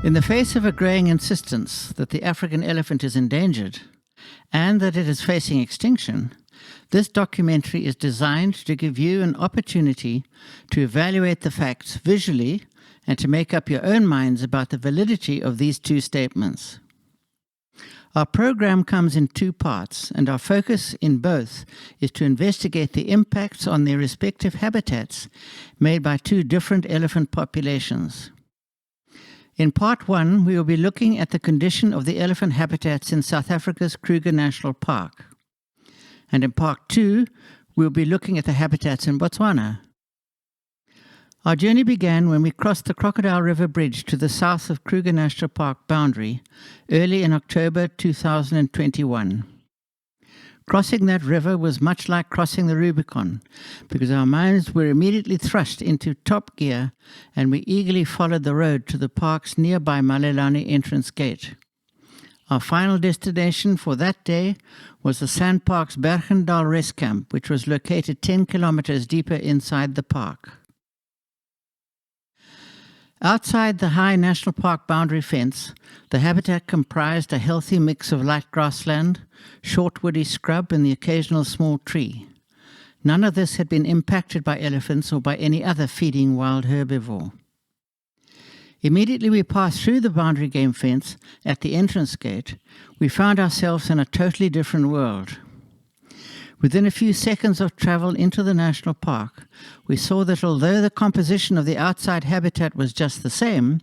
In the face of a growing insistence that the African elephant is endangered and that it is facing extinction, this documentary is designed to give you an opportunity to evaluate the facts visually and to make up your own minds about the validity of these two statements. Our program comes in two parts, and our focus in both is to investigate the impacts on their respective habitats made by two different elephant populations. In part one, we will be looking at the condition of the elephant habitats in South Africa's Kruger National Park. And in part two, we will be looking at the habitats in Botswana. Our journey began when we crossed the Crocodile River Bridge to the south of Kruger National Park boundary early in October 2021. Crossing that river was much like crossing the Rubicon, because our minds were immediately thrust into top gear and we eagerly followed the road to the park's nearby Malelane entrance gate. Our final destination for that day was the SANParks Bergendahl rest camp, which was located 10 kilometers deeper inside the park. Outside the high national park boundary fence, the habitat comprised a healthy mix of light grassland, short woody scrub and the occasional small tree. None of this had been impacted by elephants or by any other feeding wild herbivore. Immediately we passed through the boundary game fence at the entrance gate, we found ourselves in a totally different world. Within a few seconds of travel into the national park, we saw that although the composition of the outside habitat was just the same,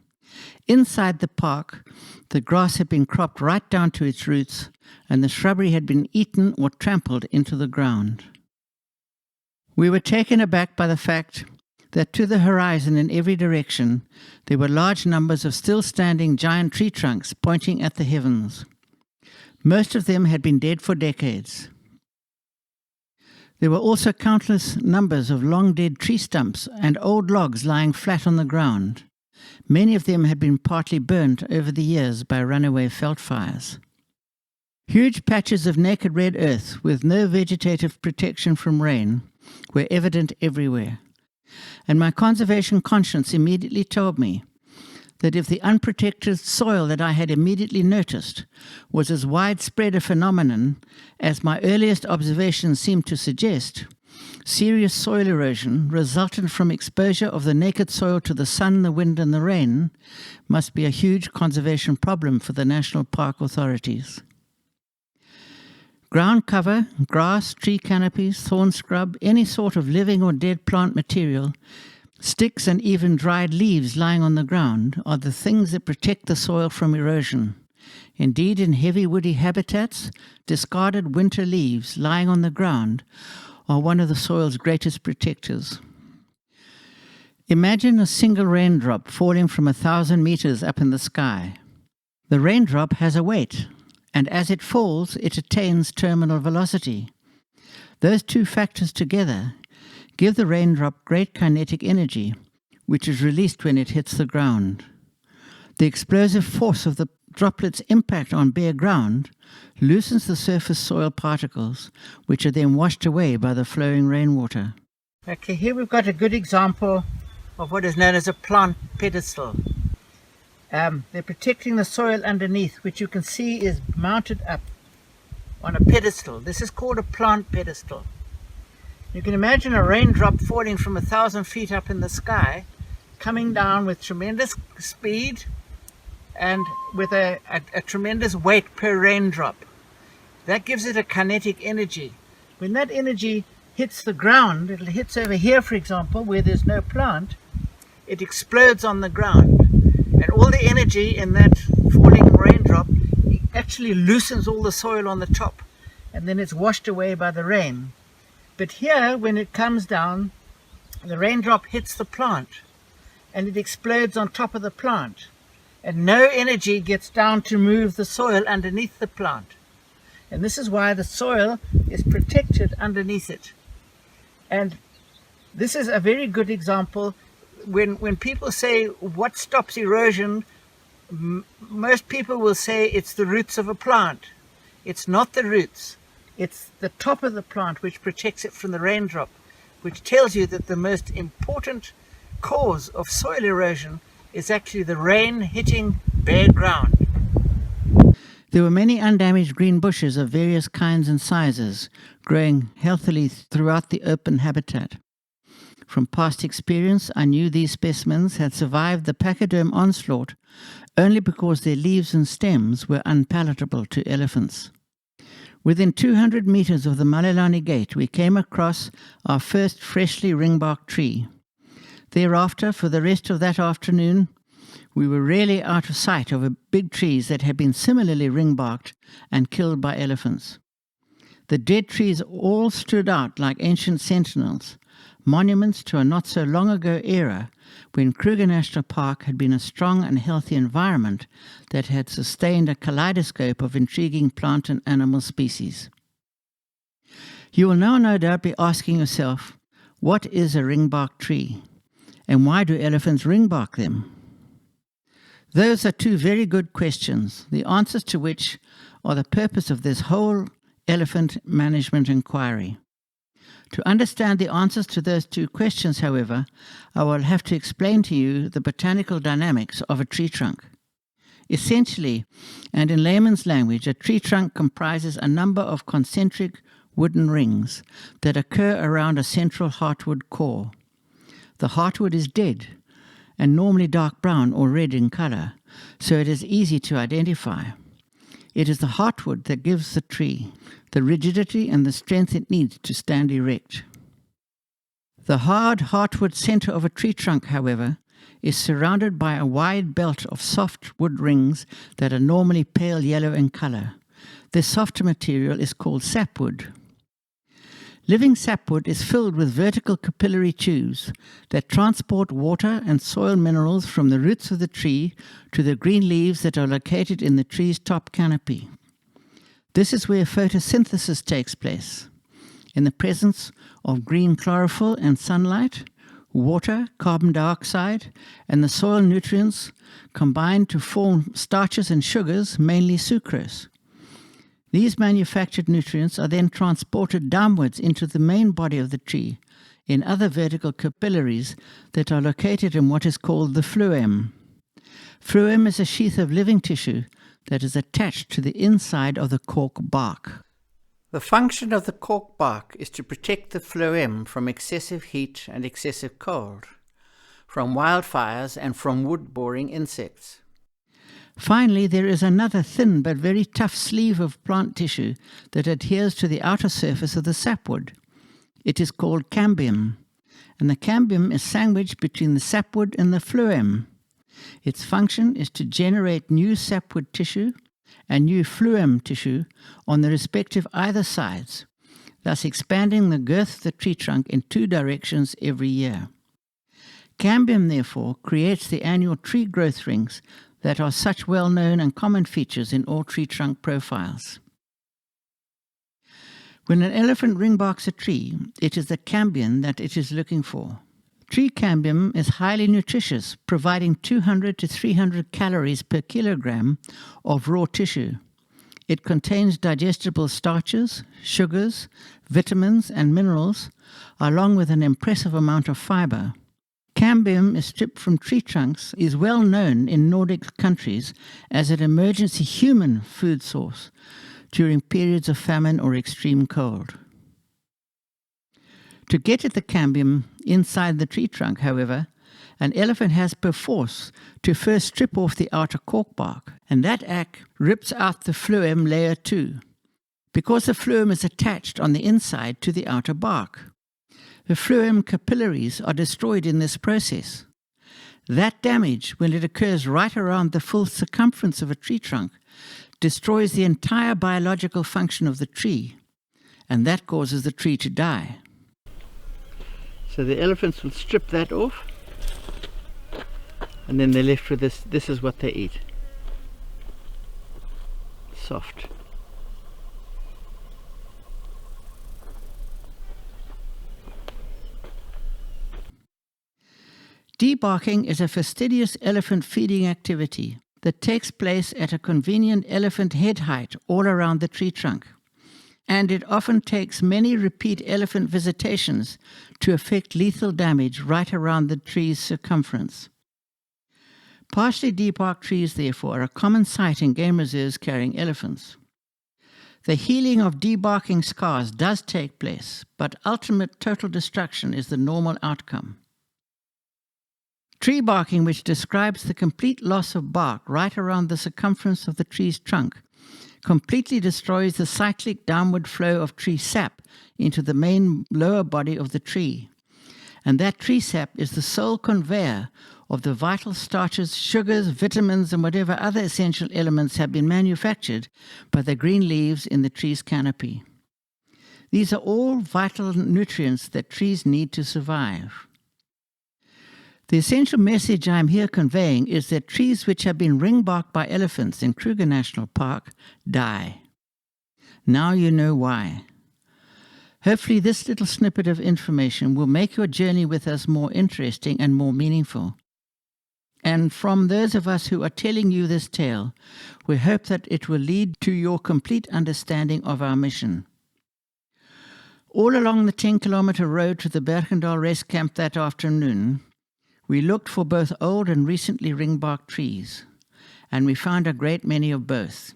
inside the park, the grass had been cropped right down to its roots, and the shrubbery had been eaten or trampled into the ground. We were taken aback by the fact that to the horizon in every direction, there were large numbers of still standing giant tree trunks pointing at the heavens. Most of them had been dead for decades. There were also countless numbers of long-dead tree stumps and old logs lying flat on the ground. Many of them had been partly burnt over the years by runaway veld fires. Huge patches of naked red earth with no vegetative protection from rain were evident everywhere, and my conservation conscience immediately told me that if the unprotected soil that I had immediately noticed was as widespread a phenomenon as my earliest observations seemed to suggest, serious soil erosion resultant from exposure of the naked soil to the sun, the wind and the rain must be a huge conservation problem for the national park authorities. Ground cover, grass, tree canopies, thorn scrub, any sort of living or dead plant material, sticks and even dried leaves lying on the ground are the things that protect the soil from erosion. Indeed, in heavy woody habitats, discarded winter leaves lying on the ground are one of the soil's greatest protectors. Imagine a single raindrop falling from 1,000 meters up in the sky. The raindrop has a weight, and as it falls, it attains terminal velocity. Those two factors together give the raindrop great kinetic energy, which is released when it hits the ground. The explosive force of the droplet's impact on bare ground loosens the surface soil particles, which are then washed away by the flowing rainwater. Okay, here we've got a good example of what is known as a plant pedestal. They're protecting the soil underneath, which you can see is mounted up on a pedestal. This is called a plant pedestal. You can imagine a raindrop falling from 1,000 feet up in the sky, coming down with tremendous speed and with a tremendous weight per raindrop. That gives it a kinetic energy. When that energy hits the ground, it hits over here, for example, where there's no plant, it explodes on the ground. And all the energy in that falling raindrop actually loosens all the soil on the top, and then it's washed away by the rain. But here, when it comes down, the raindrop hits the plant and it explodes on top of the plant. And no energy gets down to move the soil underneath the plant. And this is why the soil is protected underneath it. And this is a very good example. When people say, what stops erosion, most people will say it's the roots of a plant. It's not the roots. It's the top of the plant which protects it from the raindrop, which tells you that the most important cause of soil erosion is actually the rain hitting bare ground. There were many undamaged green bushes of various kinds and sizes, growing healthily throughout the open habitat. From past experience, I knew these specimens had survived the pachyderm onslaught only because their leaves and stems were unpalatable to elephants. Within 200 meters of the Malelani Gate, we came across our first freshly ringbarked tree. Thereafter, for the rest of that afternoon, we were rarely out of sight of big trees that had been similarly ringbarked and killed by elephants. The dead trees all stood out like ancient sentinels, monuments to a not-so-long-ago era when Kruger National Park had been a strong and healthy environment that had sustained a kaleidoscope of intriguing plant and animal species. You will now no doubt be asking yourself, what is a ringbark tree? And why do elephants ringbark them? Those are two very good questions, the answers to which are the purpose of this whole elephant management inquiry. To understand the answers to those two questions, however, I will have to explain to you the botanical dynamics of a tree trunk. Essentially, and in layman's language, a tree trunk comprises a number of concentric wooden rings that occur around a central heartwood core. The heartwood is dead and normally dark brown or red in color, so it is easy to identify. It is the heartwood that gives the tree the rigidity and the strength it needs to stand erect. The hard heartwood center of a tree trunk, however, is surrounded by a wide belt of soft wood rings that are normally pale yellow in color. This softer material is called sapwood. Living sapwood is filled with vertical capillary tubes that transport water and soil minerals from the roots of the tree to the green leaves that are located in the tree's top canopy. This is where photosynthesis takes place. In the presence of green chlorophyll and sunlight, water, carbon dioxide, and the soil nutrients combine to form starches and sugars, mainly sucrose. These manufactured nutrients are then transported downwards into the main body of the tree in other vertical capillaries that are located in what is called the phloem. Phloem is a sheath of living tissue that is attached to the inside of the cork bark. The function of the cork bark is to protect the phloem from excessive heat and excessive cold, from wildfires and from wood-boring insects. Finally, there is another thin but very tough sleeve of plant tissue that adheres to the outer surface of the sapwood. It is called cambium, and the cambium is sandwiched between the sapwood and the phloem. Its function is to generate new sapwood tissue and new phloem tissue on the respective either sides, thus expanding the girth of the tree trunk in two directions every year. Cambium, therefore, creates the annual tree growth rings that are such well-known and common features in all tree trunk profiles. When an elephant ringbarks a tree, it is the cambium that it is looking for. Tree cambium is highly nutritious, providing 200 to 300 calories per kilogram of raw tissue. It contains digestible starches, sugars, vitamins, and minerals, along with an impressive amount of fiber. Cambium is stripped from tree trunks is well known in Nordic countries as an emergency human food source during periods of famine or extreme cold. To get at the cambium inside the tree trunk, however, an elephant has perforce to first strip off the outer cork bark, and that act rips out the phloem layer too, because the phloem is attached on the inside to the outer bark. The phloem capillaries are destroyed in this process. That damage, when it occurs right around the full circumference of a tree trunk, destroys the entire biological function of the tree, and that causes the tree to die. So the elephants will strip that off, and then they're left with this. This is what they eat. Soft. Debarking is a fastidious elephant feeding activity that takes place at a convenient elephant head height all around the tree trunk, and it often takes many repeat elephant visitations to effect lethal damage right around the tree's circumference. Partially debarked trees, therefore, are a common sight in game reserves carrying elephants. The healing of debarking scars does take place, but ultimate total destruction is the normal outcome. Tree barking, which describes the complete loss of bark right around the circumference of the tree's trunk, completely destroys the cyclic downward flow of tree sap into the main lower body of the tree. And that tree sap is the sole conveyor of the vital starches, sugars, vitamins, and whatever other essential elements have been manufactured by the green leaves in the tree's canopy. These are all vital nutrients that trees need to survive. The essential message I am here conveying is that trees which have been ring-barked by elephants in Kruger National Park die. Now you know why. Hopefully this little snippet of information will make your journey with us more interesting and more meaningful. And from those of us who are telling you this tale, we hope that it will lead to your complete understanding of our mission. All along the 10-kilometer road to the Bergendahl rest camp that afternoon, we looked for both old and recently ring-barked trees, and we found a great many of both.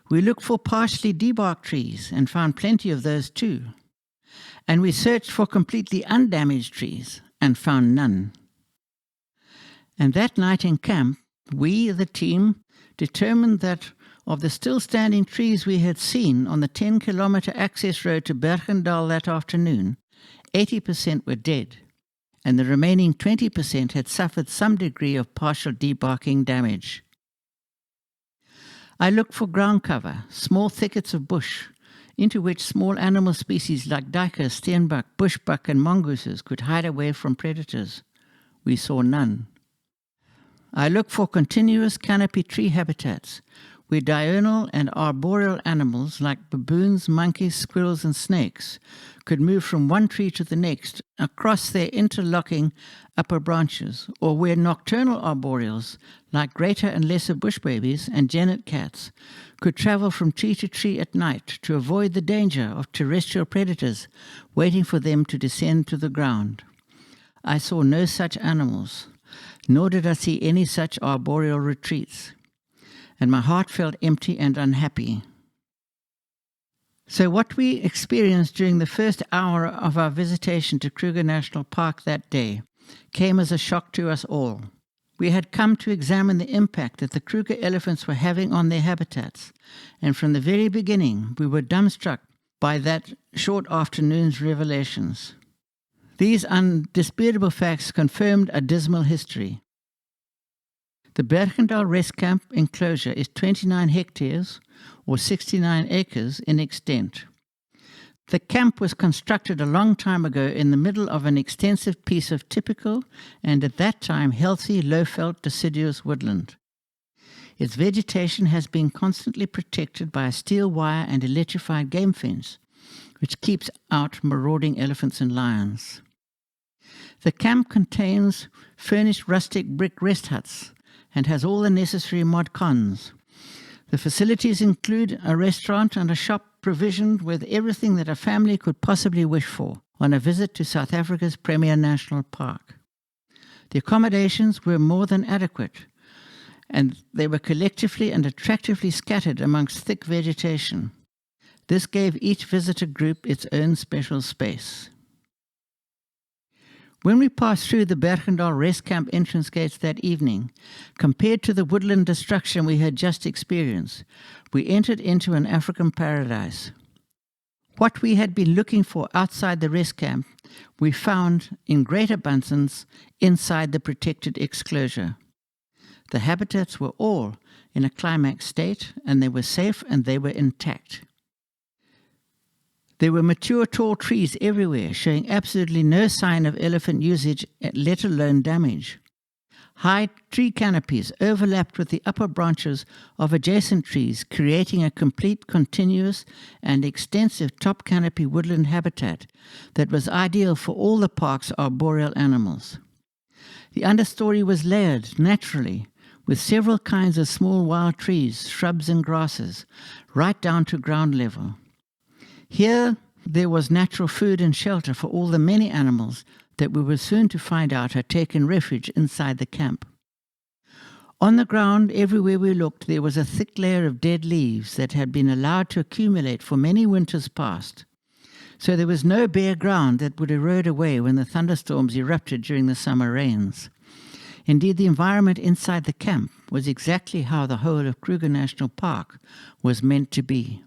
We looked for partially debarked trees and found plenty of those too. And we searched for completely undamaged trees and found none. And that night in camp, we, the team, determined that of the still standing trees we had seen on the 10-kilometer access road to Bergendahl that afternoon, 80% were dead, and the remaining 20% had suffered some degree of partial debarking damage. I looked for ground cover, small thickets of bush, into which small animal species like duiker, steenbok, bushbuck, and mongooses could hide away from predators. We saw none. I looked for continuous canopy tree habitats, where diurnal and arboreal animals like baboons, monkeys, squirrels, and snakes could move from one tree to the next across their interlocking upper branches, or where nocturnal arboreals like greater and lesser bush babies and genet cats could travel from tree to tree at night to avoid the danger of terrestrial predators waiting for them to descend to the ground. I saw no such animals, nor did I see any such arboreal retreats, and my heart felt empty and unhappy. So what we experienced during the first hour of our visitation to Kruger National Park that day came as a shock to us all. We had come to examine the impact that the Kruger elephants were having on their habitats, and from the very beginning we were dumbstruck by that short afternoon's revelations. These undisputable facts confirmed a dismal history. The Bergendahl Rest Camp enclosure is 29 hectares, or 69 acres in extent. The camp was constructed a long time ago in the middle of an extensive piece of typical and at that time healthy low-felt deciduous woodland. Its vegetation has been constantly protected by a steel wire and electrified game fence, which keeps out marauding elephants and lions. The camp contains furnished rustic brick rest huts and has all the necessary mod cons. The facilities include a restaurant and a shop provisioned with everything that a family could possibly wish for on a visit to South Africa's premier national park. The accommodations were more than adequate, and they were collectively and attractively scattered amongst thick vegetation. This gave each visitor group its own special space. When we passed through the Bergendahl Rest Camp entrance gates that evening, compared to the woodland destruction we had just experienced, we entered into an African paradise. What we had been looking for outside the rest camp, we found in great abundance inside the protected exclosure. The habitats were all in a climax state, and they were safe and they were intact. There were mature tall trees everywhere, showing absolutely no sign of elephant usage, let alone damage. High tree canopies overlapped with the upper branches of adjacent trees, creating a complete, continuous, and extensive top canopy woodland habitat that was ideal for all the park's arboreal animals. The understory was layered naturally, with several kinds of small wild trees, shrubs, and grasses, right down to ground level. Here, there was natural food and shelter for all the many animals that we were soon to find out had taken refuge inside the camp. On the ground, everywhere we looked, there was a thick layer of dead leaves that had been allowed to accumulate for many winters past. So there was no bare ground that would erode away when the thunderstorms erupted during the summer rains. Indeed, the environment inside the camp was exactly how the whole of Kruger National Park was meant to be.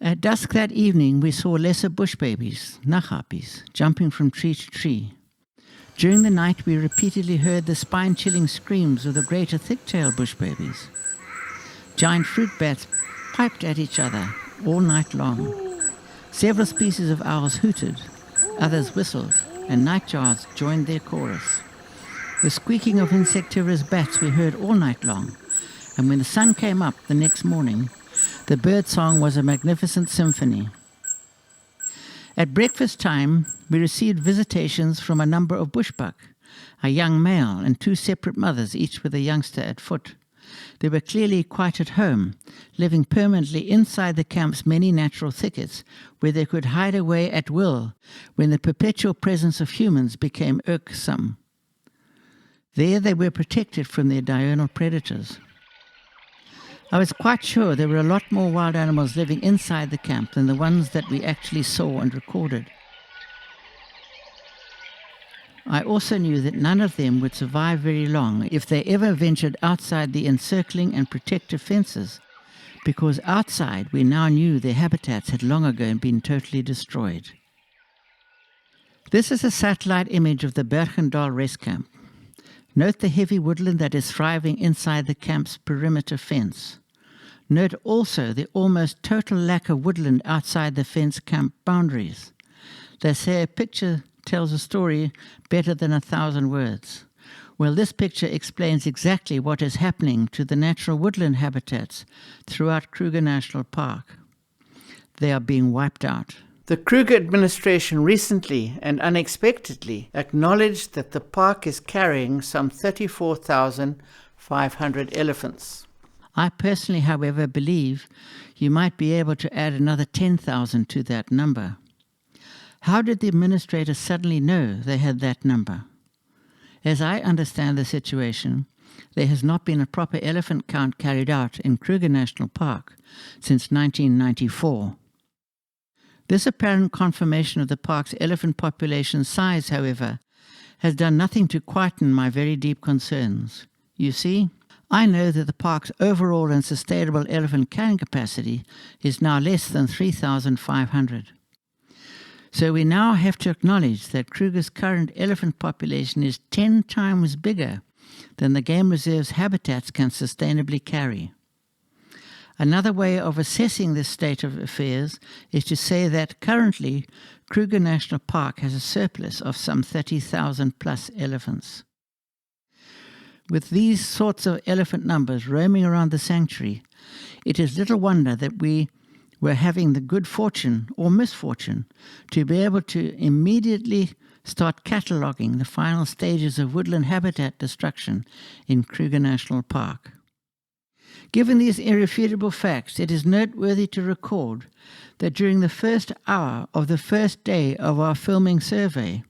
At dusk that evening, we saw lesser bush babies, nachapis, jumping from tree to tree. During the night, we repeatedly heard the spine-chilling screams of the greater thick-tailed bush babies. Giant fruit bats piped at each other all night long. Several species of owls hooted, others whistled, and nightjars joined their chorus. The squeaking of insectivorous bats we heard all night long, and when the sun came up the next morning, the bird song was a magnificent symphony. At breakfast time, we received visitations from a number of bushbuck, a young male and two separate mothers, each with a youngster at foot. They were clearly quite at home, living permanently inside the camp's many natural thickets, where they could hide away at will when the perpetual presence of humans became irksome. There they were protected from their diurnal predators. I was quite sure there were a lot more wild animals living inside the camp than the ones that we actually saw and recorded. I also knew that none of them would survive very long if they ever ventured outside the encircling and protective fences, because outside we now knew their habitats had long ago been totally destroyed. This is a satellite image of the Bergendahl rest camp. Note the heavy woodland that is thriving inside the camp's perimeter fence. Note also the almost total lack of woodland outside the fence camp boundaries. They say a picture tells a story better than 1,000 words. Well, this picture explains exactly what is happening to the natural woodland habitats throughout Kruger National Park. They are being wiped out. The Kruger administration recently and unexpectedly acknowledged that the park is carrying some 34,500 elephants. I personally, however, believe you might be able to add another 10,000 to that number. How did the administrators suddenly know they had that number? As I understand the situation, there has not been a proper elephant count carried out in Kruger National Park since 1994. This apparent confirmation of the park's elephant population size, however, has done nothing to quieten my very deep concerns. You see, I know that the park's overall and sustainable elephant carrying capacity is now less than 3,500. So we now have to acknowledge that Kruger's current elephant population is 10 times bigger than the game reserve's habitats can sustainably carry. Another way of assessing this state of affairs is to say that currently Kruger National Park has a surplus of some 30,000 plus elephants. With these sorts of elephant numbers roaming around the sanctuary, it is little wonder that we were having the good fortune or misfortune to be able to immediately start cataloguing the final stages of woodland habitat destruction in Kruger National Park. Given these irrefutable facts, it is noteworthy to record that during the first hour of the first day of our filming survey,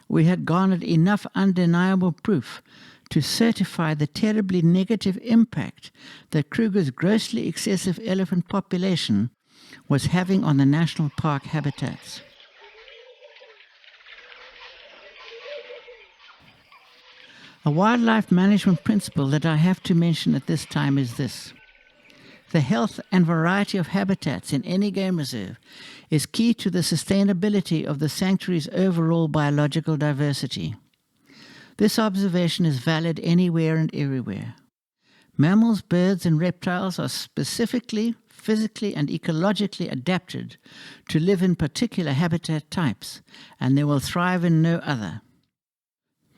we had garnered enough undeniable proof to certify the terribly negative impact that Kruger's grossly excessive elephant population was having on the national park habitats. A wildlife management principle that I have to mention at this time is this. The health and variety of habitats in any game reserve is key to the sustainability of the sanctuary's overall biological diversity. This observation is valid anywhere and everywhere. Mammals, birds, and reptiles are specifically, physically, and ecologically adapted to live in particular habitat types, and they will thrive in no other.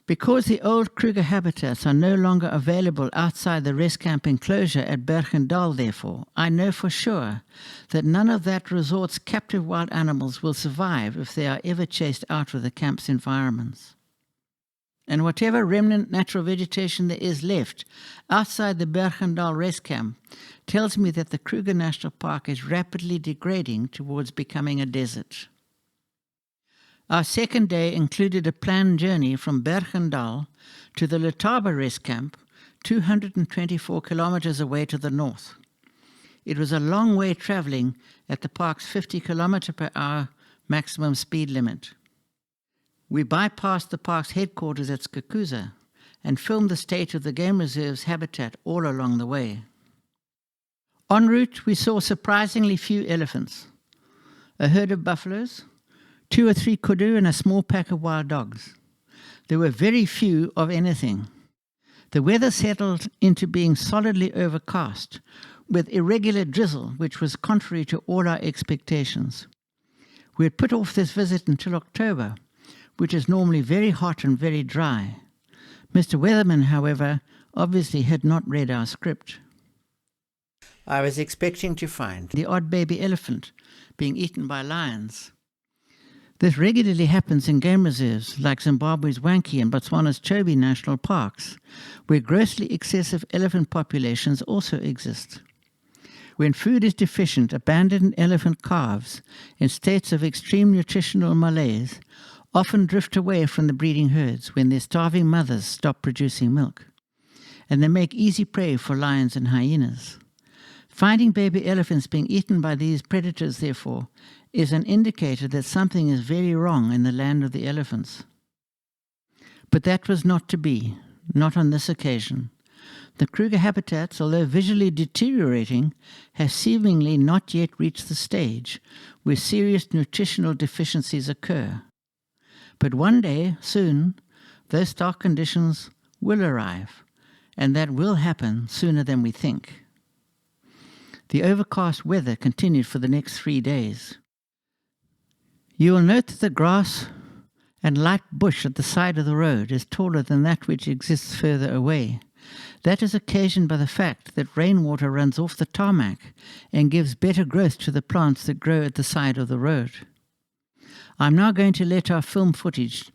Because the old Kruger habitats are no longer available outside the rest camp enclosure at Bergendahl, therefore, I know for sure that none of that resort's captive wild animals will survive if they are ever chased out of the camp's environments. And whatever remnant natural vegetation there is left outside the Bergendahl rest camp tells me that the Kruger National Park is rapidly degrading towards becoming a desert. Our second day included a planned journey from Bergendahl to the Letaba rest camp, 224 kilometers away to the north. It was a long way traveling at the park's 50 kilometer per hour maximum speed limit. We bypassed the park's headquarters at Kruger and filmed the state of the game reserve's habitat all along the way. En route, we saw surprisingly few elephants, a herd of buffaloes, 2 or 3 kudu, and a small pack of wild dogs. There were very few of anything. The weather settled into being solidly overcast, with irregular drizzle, which was contrary to all our expectations. We had put off this visit until October, which is normally very hot and very dry. Mr. Weatherman, however, obviously had not read our script. I was expecting to find the odd baby elephant being eaten by lions. This regularly happens in game reserves like Zimbabwe's Wankie and Botswana's Chobe national parks, where grossly excessive elephant populations also exist. When food is deficient, abandoned elephant calves, in states of extreme nutritional malaise, often drift away from the breeding herds when their starving mothers stop producing milk, and they make easy prey for lions and hyenas. Finding baby elephants being eaten by these predators, therefore, is an indicator that something is very wrong in the land of the elephants. But that was not to be, not on this occasion. The Kruger habitats, although visually deteriorating, have seemingly not yet reached the stage where serious nutritional deficiencies occur. But one day, soon, those stark conditions will arrive, and that will happen sooner than we think. The overcast weather continued for the next 3 days. You will note that the grass and light bush at the side of the road is taller than that which exists further away. That is occasioned by the fact that rainwater runs off the tarmac and gives better growth to the plants that grow at the side of the road. I'm now going to let our film footage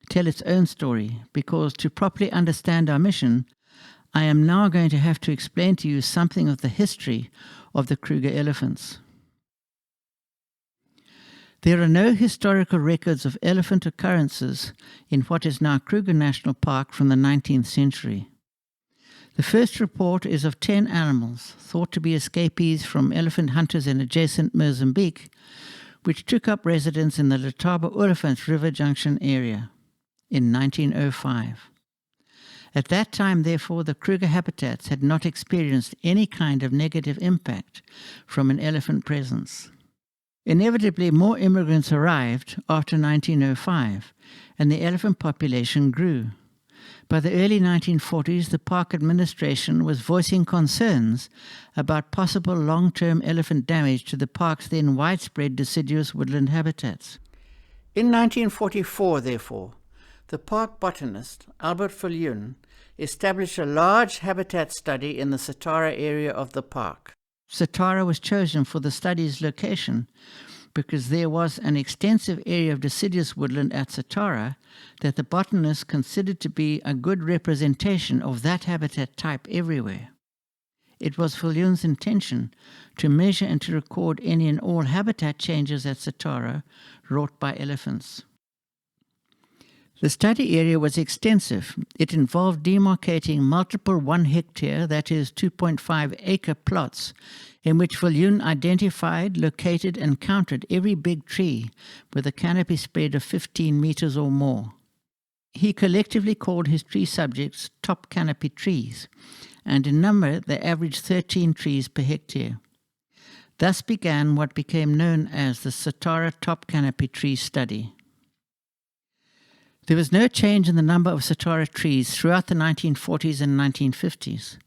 tell its own story, because to properly understand our mission, I am now going to have to explain to you something of the history of the Kruger elephants. There are no historical records of elephant occurrences in what is now Kruger National Park from the 19th century. The first report is of 10 animals, thought to be escapees from elephant hunters in adjacent Mozambique, which took up residence in the Letaba Olifants River Junction area in 1905. At that time, therefore, the Kruger habitats had not experienced any kind of negative impact from an elephant presence. Inevitably, more immigrants arrived after 1905, and the elephant population grew. By the early 1940s, the park administration was voicing concerns about possible long-term elephant damage to the park's then widespread deciduous woodland habitats. In 1944, therefore, the park botanist, Albert Viljoen, established a large habitat study in the Satara area of the park. Satara was chosen for the study's location because there was an extensive area of deciduous woodland at Satara that the botanists considered to be a good representation of that habitat type everywhere. It was Viljoen's intention to measure and to record any and all habitat changes at Satara wrought by elephants. The study area was extensive. It involved demarcating multiple 1 hectare, that is 2.5 acre plots, in which Viljoen identified, located and counted every big tree with a canopy spread of 15 meters or more. He collectively called his tree subjects top canopy trees, and in number they averaged 13 trees per hectare. Thus began what became known as the Satara Top Canopy Tree Study. There was no change in the number of Satara trees throughout the 1940s and 1950s.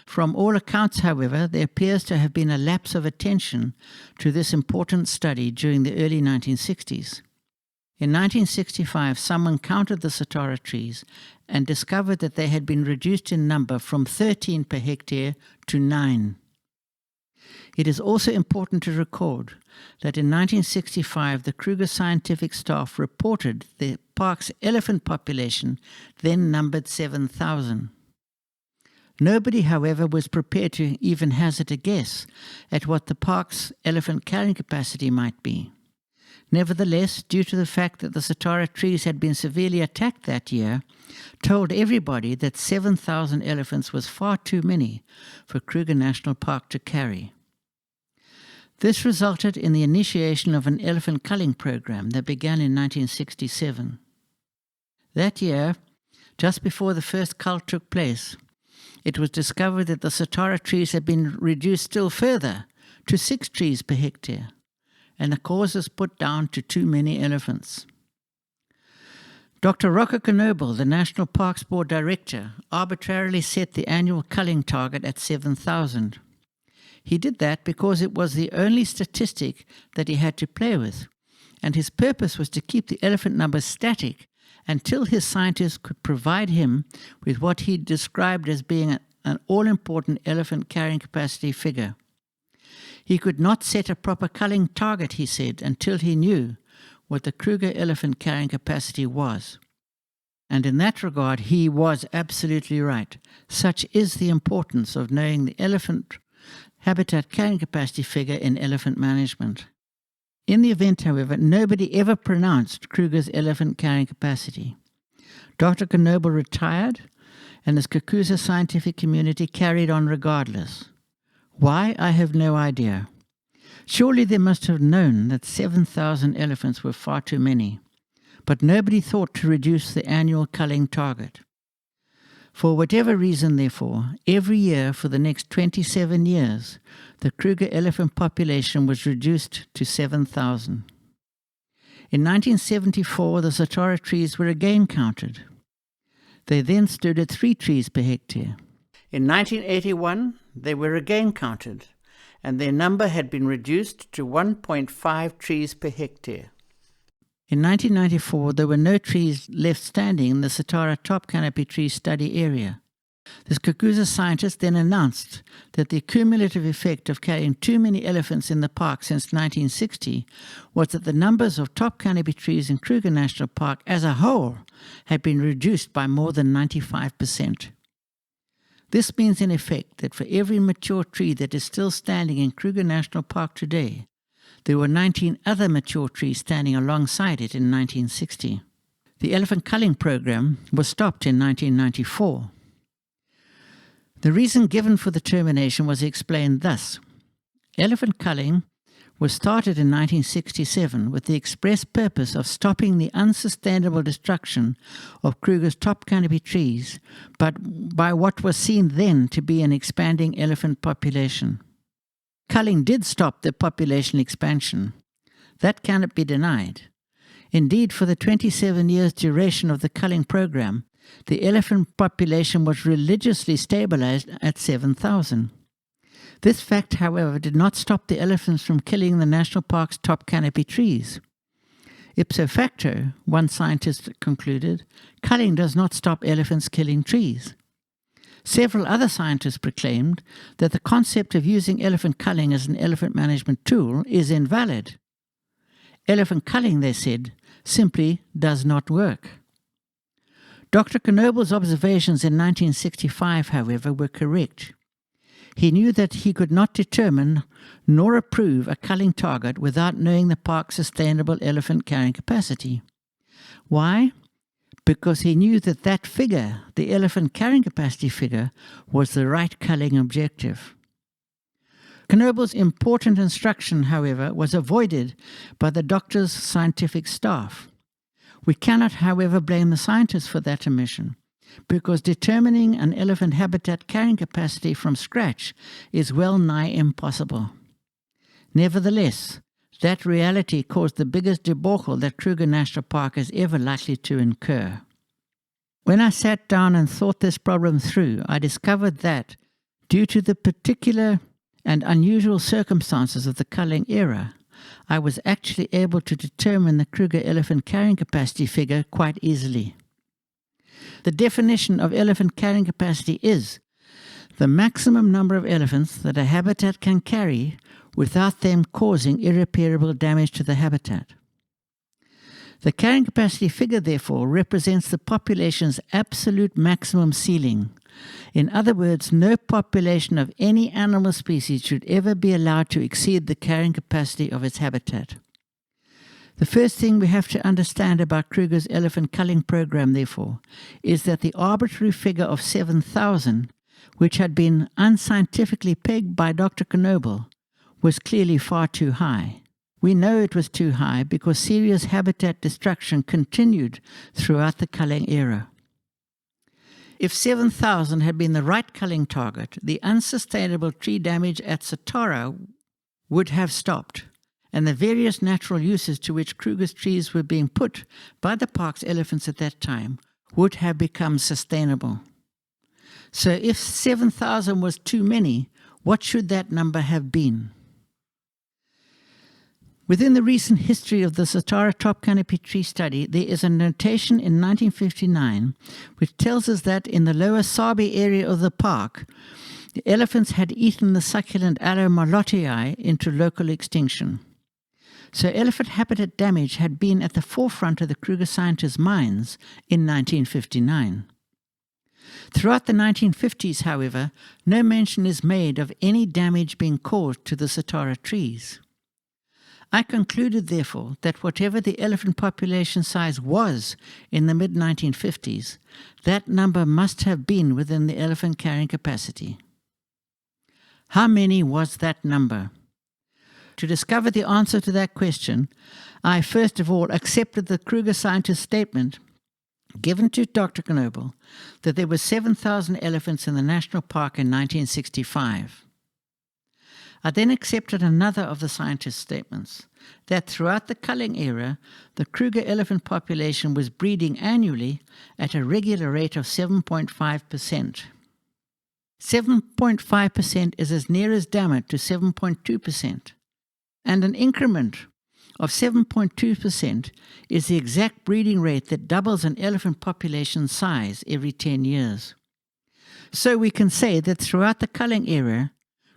From all accounts, however, there appears to have been a lapse of attention to this important study during the early 1960s. In 1965, someone counted the Satara trees and discovered that they had been reduced in number from 13 per hectare to 9. It is also important to record that in 1965 the Kruger scientific staff reported the park's elephant population then numbered 7,000. Nobody, however, was prepared to even hazard a guess at what the park's elephant carrying capacity might be. nevertheless, due to the fact that the Satara trees had been severely attacked that year, told everybody that 7,000 elephants was far too many for Kruger National Park to carry. This resulted in the initiation of an elephant culling program that began in 1967. That year, just before the first cull took place, it was discovered that the Satara trees had been reduced still further to 6 trees per hectare, and the cause was put down to too many elephants. Dr. Rocco Knoebel, the National Parks Board Director, arbitrarily set the annual culling target at 7,000. He did that because it was the only statistic that he had to play with, and his purpose was to keep the elephant numbers static until his scientists could provide him with what he described as being an all-important elephant carrying capacity figure. He could not set a proper culling target, he said, until he knew what the Kruger elephant carrying capacity was. And in that regard, he was absolutely right. Such is the importance of knowing the elephant habitat carrying capacity figure in elephant management. In the event, however, nobody ever pronounced Kruger's elephant carrying capacity. Dr. Knoebel retired, and his Kakuza scientific community carried on regardless. Why, I have no idea. Surely they must have known that 7,000 elephants were far too many, but nobody thought to reduce the annual culling target. For whatever reason, therefore, every year for the next 27 years, the Kruger elephant population was reduced to 7,000. In 1974, the Satara trees were again counted. They then stood at 3 trees per hectare. In 1981, they were again counted, and their number had been reduced to 1.5 trees per hectare. In 1994, there were no trees left standing in the Satara top canopy tree study area. The Kakuza scientists then announced that the cumulative effect of carrying too many elephants in the park since 1960 was that the numbers of top canopy trees in Kruger National Park as a whole had been reduced by more than 95%. This means in effect that for every mature tree that is still standing in Kruger National Park today, there were 19 other mature trees standing alongside it in 1960. The elephant culling program was stopped in 1994. The reason given for the termination was explained thus. Elephant culling was started in 1967 with the express purpose of stopping the unsustainable destruction of Kruger's top canopy trees, but by what was seen then to be an expanding elephant population. Culling did stop the population expansion. That cannot be denied. Indeed, for the 27 years duration of the culling program, the elephant population was religiously stabilized at 7,000. This fact, however, did not stop the elephants from killing the national park's top canopy trees. Ipso facto, one scientist concluded, culling does not stop elephants killing trees. Several other scientists proclaimed that the concept of using elephant culling as an elephant management tool is invalid. Elephant culling, they said, simply does not work. Dr. Knoebel's observations in 1965, however, were correct. He knew that he could not determine nor approve a culling target without knowing the park's sustainable elephant carrying capacity. Why? Because he knew that that figure, the elephant carrying capacity figure, was the right culling objective. Knoebel's important instruction, however, was avoided by the doctor's scientific staff. We cannot, however, blame the scientists for that omission, because determining an elephant habitat carrying capacity from scratch is well nigh impossible. Nevertheless, that reality caused the biggest debacle that Kruger National Park is ever likely to incur. When I sat down and thought this problem through, I discovered that, due to the particular and unusual circumstances of the culling era, I was actually able to determine the Kruger elephant carrying capacity figure quite easily. The definition of elephant carrying capacity is the maximum number of elephants that a habitat can carry without them causing irreparable damage to the habitat. The carrying capacity figure, therefore, represents the population's absolute maximum ceiling. In other words, no population of any animal species should ever be allowed to exceed the carrying capacity of its habitat. The first thing we have to understand about Kruger's elephant culling program, therefore, is that the arbitrary figure of 7,000, which had been unscientifically pegged by Dr. Knoebel, was clearly far too high. We know it was too high because serious habitat destruction continued throughout the culling era. If 7,000 had been the right culling target, the unsustainable tree damage at Satara would have stopped, and the various natural uses to which Kruger's trees were being put by the park's elephants at that time would have become sustainable. So if 7,000 was too many, what should that number have been? Within the recent history of the Satara top canopy tree study, there is a notation in 1959 which tells us that in the lower Sabi area of the park, the elephants had eaten the succulent Aloe marlottii into local extinction. So elephant habitat damage had been at the forefront of the Kruger scientists' minds in 1959. Throughout the 1950s, however, no mention is made of any damage being caused to the Satara trees. I concluded, therefore, that whatever the elephant population size was in the mid-1950s, that number must have been within the elephant carrying capacity. How many was that number? To discover the answer to that question, I first of all accepted the Kruger scientist's statement given to Dr. Knoebel that there were 7,000 elephants in the national park in 1965. I then accepted another of the scientist's statements, that throughout the culling era, the Kruger elephant population was breeding annually at a regular rate of 7.5%. 7.5% is as near as damn it to 7.2%, and an increment of 7.2% is the exact breeding rate that doubles an elephant population size every 10 years. So we can say that throughout the culling era,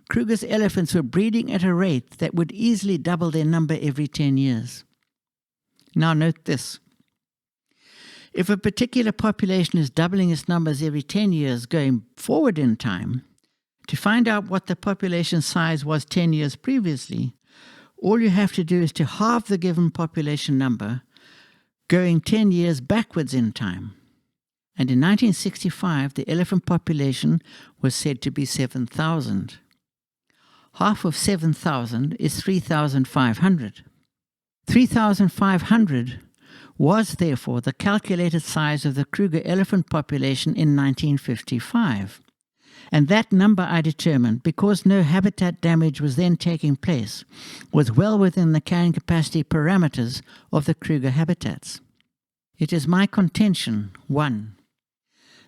Kruger's elephants were breeding at a rate that would easily double their number every 10 years. Now note this. If a particular population is doubling its numbers every 10 years going forward in time, to find out what the population size was 10 years previously, all you have to do is to halve the given population number going 10 years backwards in time. And in 1965, the elephant population was said to be 7,000. Half of 7,000 is 3,500. 3,500 was therefore the calculated size of the Kruger elephant population in 1955. And that number I determined, because no habitat damage was then taking place, was well within the carrying capacity parameters of the Kruger habitats. It is my contention, 1,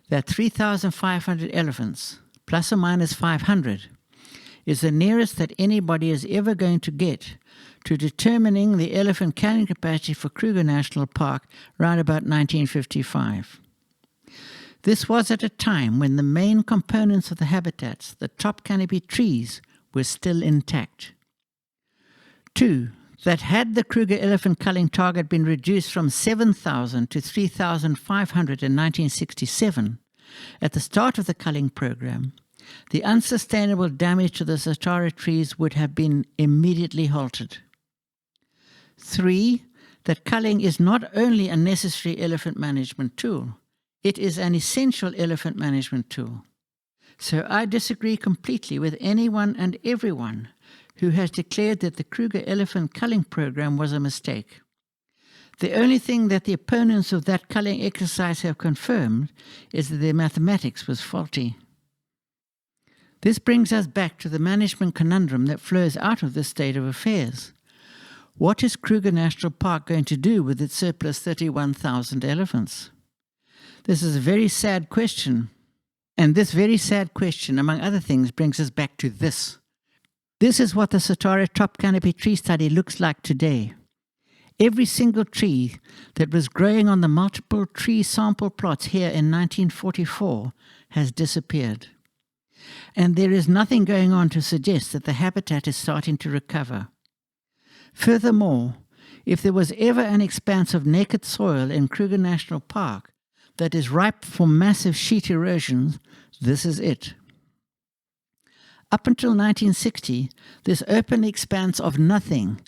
that 3,500 elephants, plus or minus 500, is the nearest that anybody is ever going to get to determining the elephant carrying capacity for Kruger National Park around about 1955. This was at a time when the main components of the habitats, the top canopy trees, were still intact. 2, that had the Kruger elephant culling target been reduced from 7,000 to 3,500 in 1967, at the start of the culling program, the unsustainable damage to the Satara trees would have been immediately halted. 3, that culling is not only a necessary elephant management tool, it is an essential elephant management tool. So I disagree completely with anyone and everyone who has declared that the Kruger elephant culling program was a mistake. The only thing that the opponents of that culling exercise have confirmed is that their mathematics was faulty. This brings us back to the management conundrum that flows out of this state of affairs. What is Kruger National Park going to do with its surplus 31,000 elephants? This is a very sad question, and this very sad question, among other things, brings us back to this. This is what the Satara top canopy tree study looks like today. Every single tree that was growing on the multiple tree sample plots here in 1944 has disappeared. And there is nothing going on to suggest that the habitat is starting to recover. Furthermore, if there was ever an expanse of naked soil in Kruger National Park that is ripe for massive sheet erosion, this is it. Up until 1960, this open expanse of nothing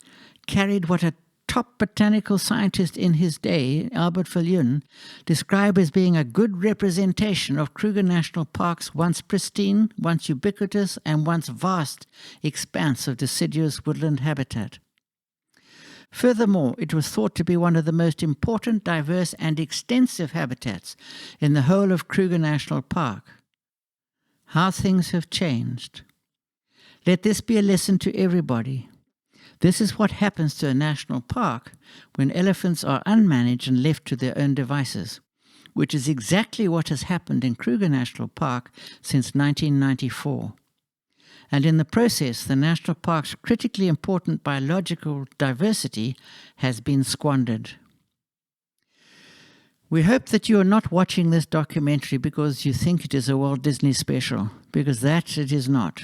carried what a top botanical scientist in his day, Albert Viljoen, described as being a good representation of Kruger National Park's once pristine, once ubiquitous, and once vast expanse of deciduous woodland habitat. Furthermore, it was thought to be one of the most important, diverse, and extensive habitats in the whole of Kruger National Park. How things have changed. Let this be a lesson to everybody. This is what happens to a national park when elephants are unmanaged and left to their own devices, which is exactly what has happened in Kruger National Park since 1994. And in the process, the national park's critically important biological diversity has been squandered. We hope that you are not watching this documentary because you think it is a Walt Disney special, because that it is not.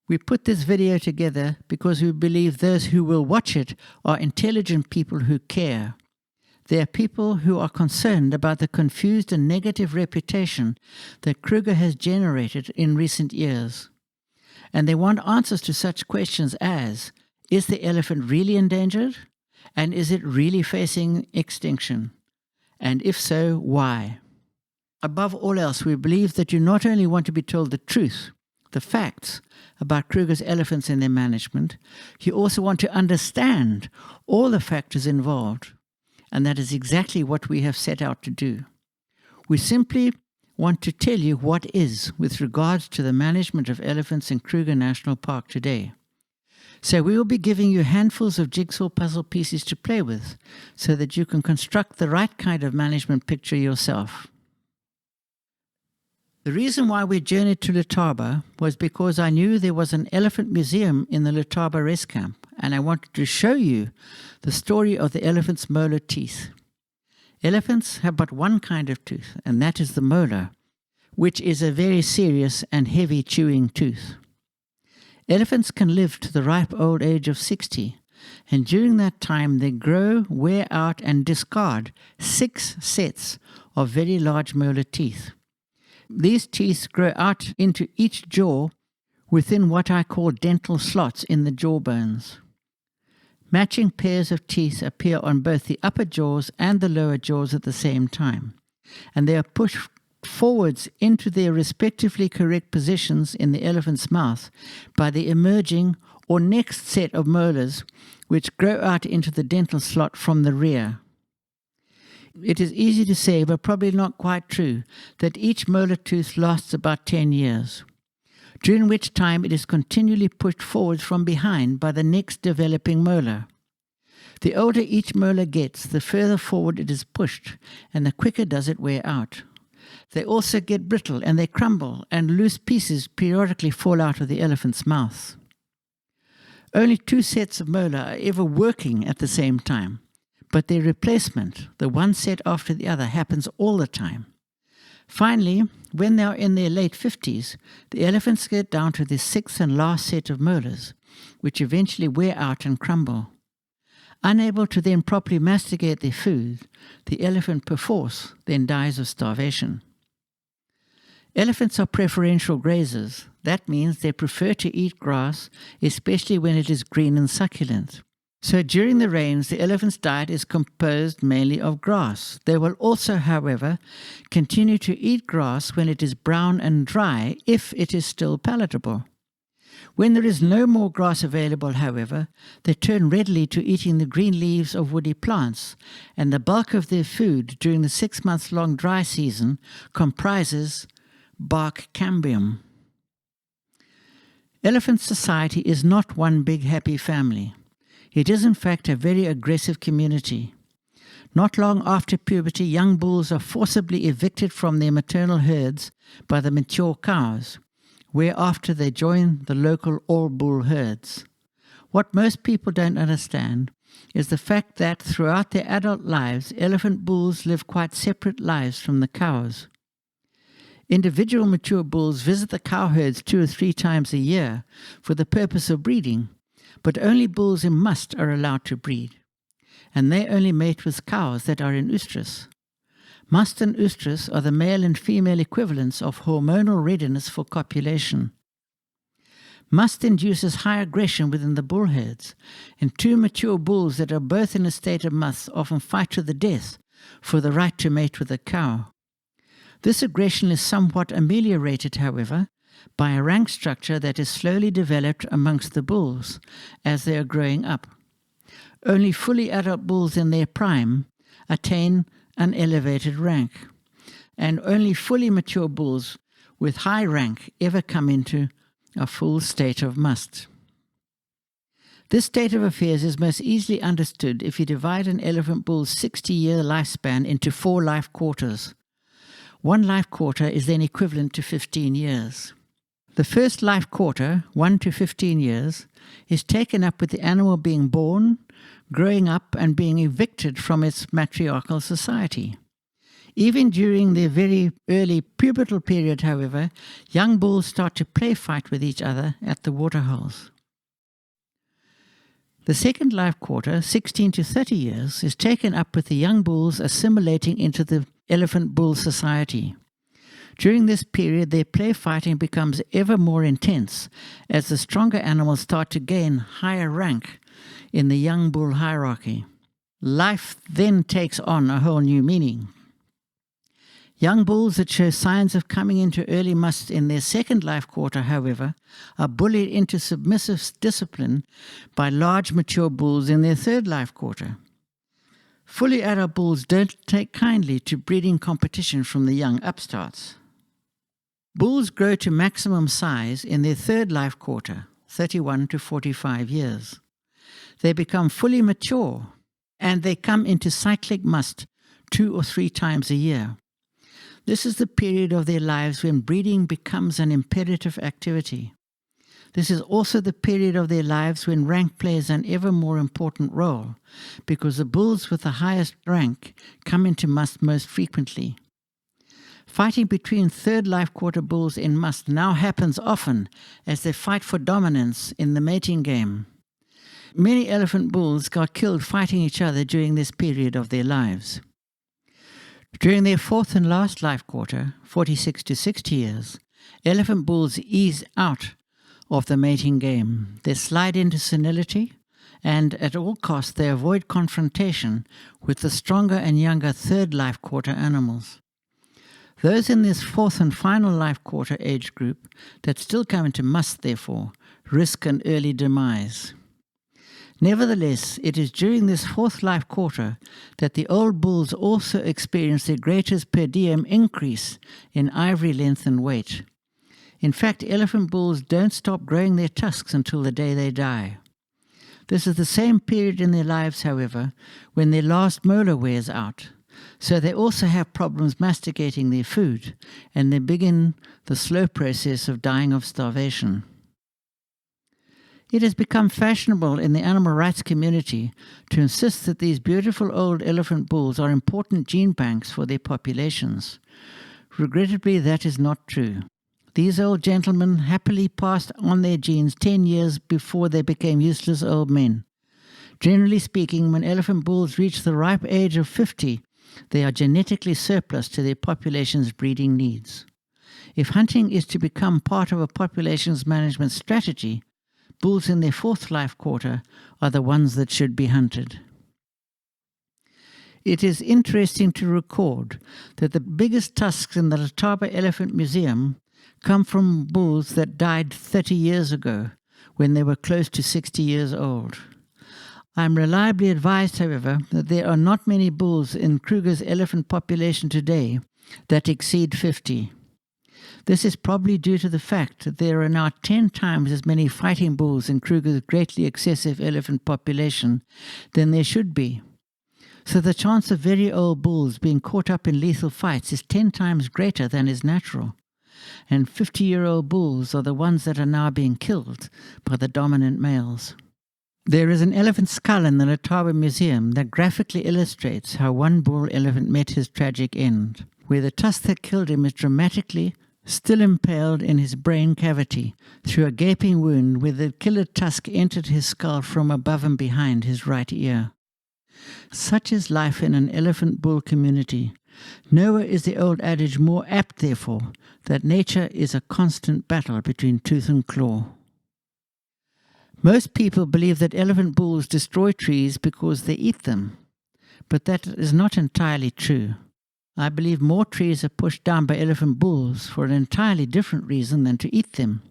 We put this video together because we believe those who will watch it are intelligent people who care. They are people who are concerned about the confused and negative reputation that Kruger has generated in recent years. And they want answers to such questions as, is the elephant really endangered? And is it really facing extinction? And if so, why? Above all else, we believe that you not only want to be told the truth, the facts about Kruger's elephants and their management, you also want to understand all the factors involved. And that is exactly what we have set out to do. We simply want to tell you what is with regards to the management of elephants in Kruger National Park today. So we will be giving you handfuls of jigsaw puzzle pieces to play with so that you can construct the right kind of management picture yourself. The reason why we journeyed to Letaba was because I knew there was an elephant museum in the Letaba rest camp, and I wanted to show you the story of the elephant's molar teeth. Elephants have but one kind of tooth, and that is the molar, which is a very serious and heavy chewing tooth. Elephants can live to the ripe old age of 60, and during that time they grow, wear out, and discard 6 sets of very large molar teeth. These teeth grow out into each jaw within what I call dental slots in the jaw bones. Matching pairs of teeth appear on both the upper jaws and the lower jaws at the same time, and they are pushed forwards into their respectively correct positions in the elephant's mouth by the emerging or next set of molars, which grow out into the dental slot from the rear. It is easy to say, but probably not quite true, that each molar tooth lasts about 10 years, during which time it is continually pushed forwards from behind by the next developing molar. The older each molar gets, the further forward it is pushed, and the quicker does it wear out. They also get brittle, and they crumble, and loose pieces periodically fall out of the elephant's mouth. Only 2 sets of molar are ever working at the same time, but their replacement, the one set after the other, happens all the time. Finally, when they are in their late 50s, the elephants get down to the 6th and last set of molars, which eventually wear out and crumble. Unable to then properly masticate their food, the elephant perforce then dies of starvation. Elephants are preferential grazers. That means they prefer to eat grass, especially when it is green and succulent. So during the rains, the elephant's diet is composed mainly of grass. They will also, however, continue to eat grass when it is brown and dry, if it is still palatable. When there is no more grass available, however, they turn readily to eating the green leaves of woody plants, and the bulk of their food during the 6-month-long dry season comprises bark cambium. Elephant society is not one big happy family. It is in fact a very aggressive community. Not long after puberty, young bulls are forcibly evicted from their maternal herds by the mature cows, whereafter they join the local all-bull herds. What most people don't understand is the fact that throughout their adult lives, elephant bulls live quite separate lives from the cows. Individual mature bulls visit the cow herds 2 or 3 times a year for the purpose of breeding, but only bulls in must are allowed to breed, and they only mate with cows that are in oestrus. Must and oestrus are the male and female equivalents of hormonal readiness for copulation. Must induces high aggression within the bull herds, and two mature bulls that are both in a state of must often fight to the death for the right to mate with a cow. This aggression is somewhat ameliorated, however, by a rank structure that is slowly developed amongst the bulls as they are growing up. Only fully adult bulls in their prime attain an elevated rank, and only fully mature bulls with high rank ever come into a full state of must. This state of affairs is most easily understood if you divide an elephant bull's 60-year lifespan into 4 life quarters. One life quarter is then equivalent to 15 years. The first life quarter, 1 to 15 years, is taken up with the animal being born, growing up, and being evicted from its matriarchal society. Even during their very early pubertal period, however, young bulls start to play fight with each other at the waterholes. The second life quarter, 16 to 30 years, is taken up with the young bulls assimilating into the elephant bull society. During this period, their play fighting becomes ever more intense as the stronger animals start to gain higher rank in the young bull hierarchy. Life then takes on a whole new meaning. Young bulls that show signs of coming into early must in their second life quarter, however, are bullied into submissive discipline by large mature bulls in their third life quarter. Fully adult bulls don't take kindly to breeding competition from the young upstarts. Bulls grow to maximum size in their third life quarter, 31 to 45 years. They become fully mature, and they come into cyclic must 2 or 3 times a year. This is the period of their lives when breeding becomes an imperative activity. This is also the period of their lives when rank plays an ever more important role, because the bulls with the highest rank come into must most frequently. Fighting between third life quarter bulls in must now happens often as they fight for dominance in the mating game. Many elephant bulls got killed fighting each other during this period of their lives. During their fourth and last life quarter, 46 to 60 years, elephant bulls ease out of the mating game. They slide into senility, and at all costs they avoid confrontation with the stronger and younger third life quarter animals. Those in this fourth and final life quarter age group that still come into must, therefore, risk an early demise. Nevertheless, it is during this fourth life quarter that the old bulls also experience their greatest per diem increase in ivory length and weight. In fact, elephant bulls don't stop growing their tusks until the day they die. This is the same period in their lives, however, when their last molar wears out, so they also have problems masticating their food, and they begin the slow process of dying of starvation. It has become fashionable in the animal rights community to insist that these beautiful old elephant bulls are important gene banks for their populations. Regrettably, that is not true. These old gentlemen happily passed on their genes 10 years before they became useless old men. Generally speaking, when elephant bulls reach the ripe age of 50, they are genetically surplus to their population's breeding needs. If hunting is to become part of a population's management strategy, bulls in their fourth life quarter are the ones that should be hunted. It is interesting to record that the biggest tusks in the Letaba Elephant Museum come from bulls that died 30 years ago, when they were close to 60 years old. I am reliably advised, however, that there are not many bulls in Kruger's elephant population today that exceed 50. This is probably due to the fact that there are now 10 times as many fighting bulls in Kruger's greatly excessive elephant population than there should be. So the chance of very old bulls being caught up in lethal fights is 10 times greater than is natural. And 50-year-old bulls are the ones that are now being killed by the dominant males. There is an elephant skull in the Letaba Museum that graphically illustrates how one bull elephant met his tragic end, where the tusk that killed him is dramatically still impaled in his brain cavity through a gaping wound where the killer tusk entered his skull from above and behind his right ear. Such is life in an elephant-bull community. Nowhere is the old adage more apt, therefore, that nature is a constant battle between tooth and claw. Most people believe that elephant bulls destroy trees because they eat them, but that is not entirely true. I believe more trees are pushed down by elephant bulls for an entirely different reason than to eat them,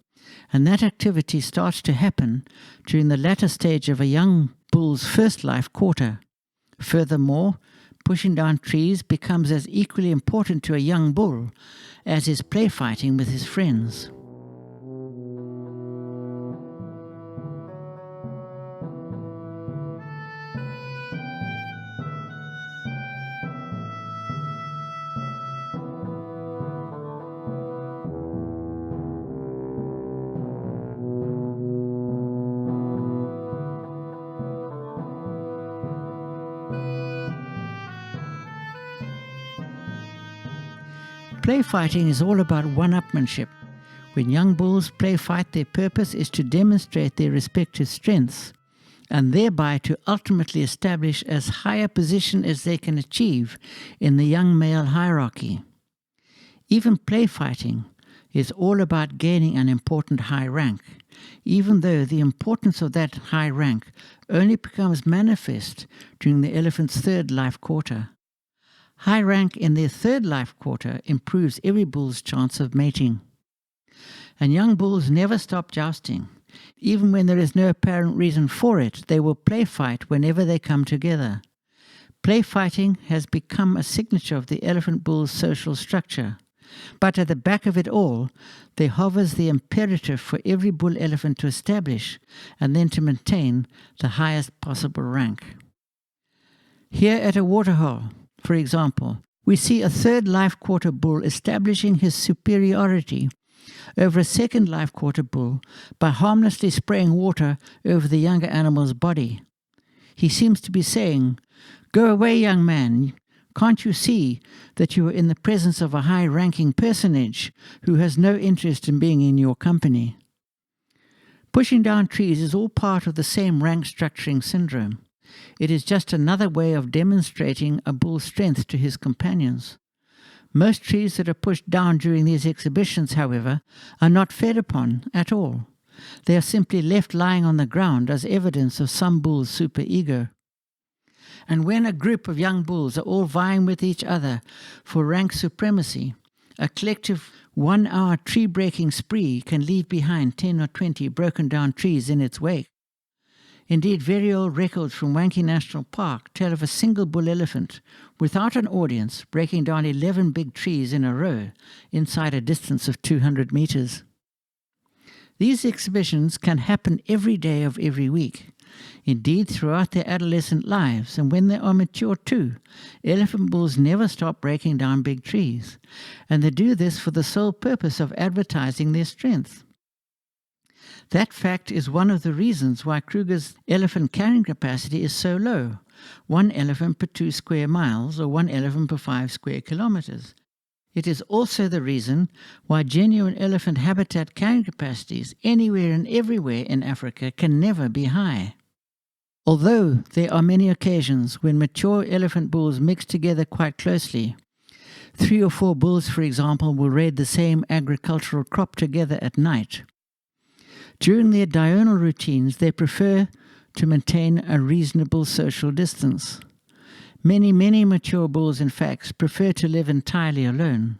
and that activity starts to happen during the latter stage of a young bull's first life quarter. Furthermore, pushing down trees becomes as equally important to a young bull as is play fighting with his friends. Play fighting is all about one-upmanship. When young bulls play fight, their purpose is to demonstrate their respective strengths, and thereby to ultimately establish as high a position as they can achieve in the young male hierarchy. Even play fighting is all about gaining an important high rank, even though the importance of that high rank only becomes manifest during the elephant's third life quarter. High rank in their third life quarter improves every bull's chance of mating. And young bulls never stop jousting. Even when there is no apparent reason for it, they will play fight whenever they come together. Play fighting has become a signature of the elephant bull's social structure. But at the back of it all, there hovers the imperative for every bull elephant to establish and then to maintain the highest possible rank. Here at a waterhole, for example, we see a third life quarter bull establishing his superiority over a second life quarter bull by harmlessly spraying water over the younger animal's body. He seems to be saying, "Go away, young man. Can't you see that you are in the presence of a high-ranking personage who has no interest in being in your company?" Pushing down trees is all part of the same rank structuring syndrome. It is just another way of demonstrating a bull's strength to his companions. Most trees that are pushed down during these exhibitions, however, are not fed upon at all. They are simply left lying on the ground as evidence of some bull's superego. And when a group of young bulls are all vying with each other for rank supremacy, a collective 1-hour tree-breaking spree can leave behind 10 or 20 broken down trees in its wake. Indeed, very old records from Wanky National Park tell of a single bull elephant, without an audience, breaking down 11 big trees in a row, inside a distance of 200 meters. These exhibitions can happen every day of every week. Indeed, throughout their adolescent lives, and when they are mature too, elephant bulls never stop breaking down big trees, and they do this for the sole purpose of advertising their strength. That fact is one of the reasons why Kruger's elephant carrying capacity is so low, 1 elephant per 2 square miles or 1 elephant per 5 square kilometers. It is also the reason why genuine elephant habitat carrying capacities anywhere and everywhere in Africa can never be high. Although there are many occasions when mature elephant bulls mix together quite closely, 3 or 4 bulls, for example, will raid the same agricultural crop together at night. During their diurnal routines, they prefer to maintain a reasonable social distance. Many mature bulls, in fact, prefer to live entirely alone.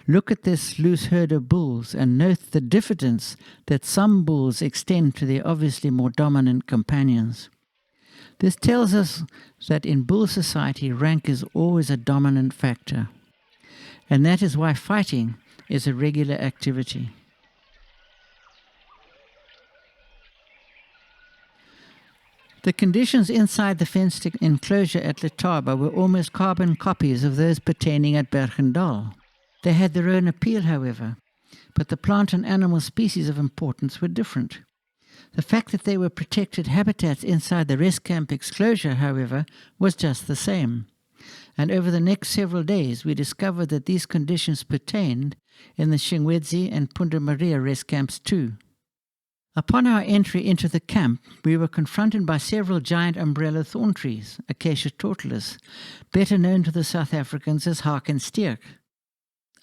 Look at this loose herd of bulls and note the diffidence that some bulls extend to their obviously more dominant companions. This tells us that in bull society, rank is always a dominant factor. And that is why fighting is a regular activity. The conditions inside the fenced enclosure at Letaba were almost carbon copies of those pertaining at Bergendahl. They had their own appeal, however, but the plant and animal species of importance were different. The fact that they were protected habitats inside the rest camp exclosure, however, was just the same. And over the next several days, we discovered that these conditions pertained in the Shingwedzi and Punda Maria rest camps too. Upon our entry into the camp, we were confronted by several giant umbrella thorn trees, Acacia Tortoise, better known to the South Africans as Harkenstierk.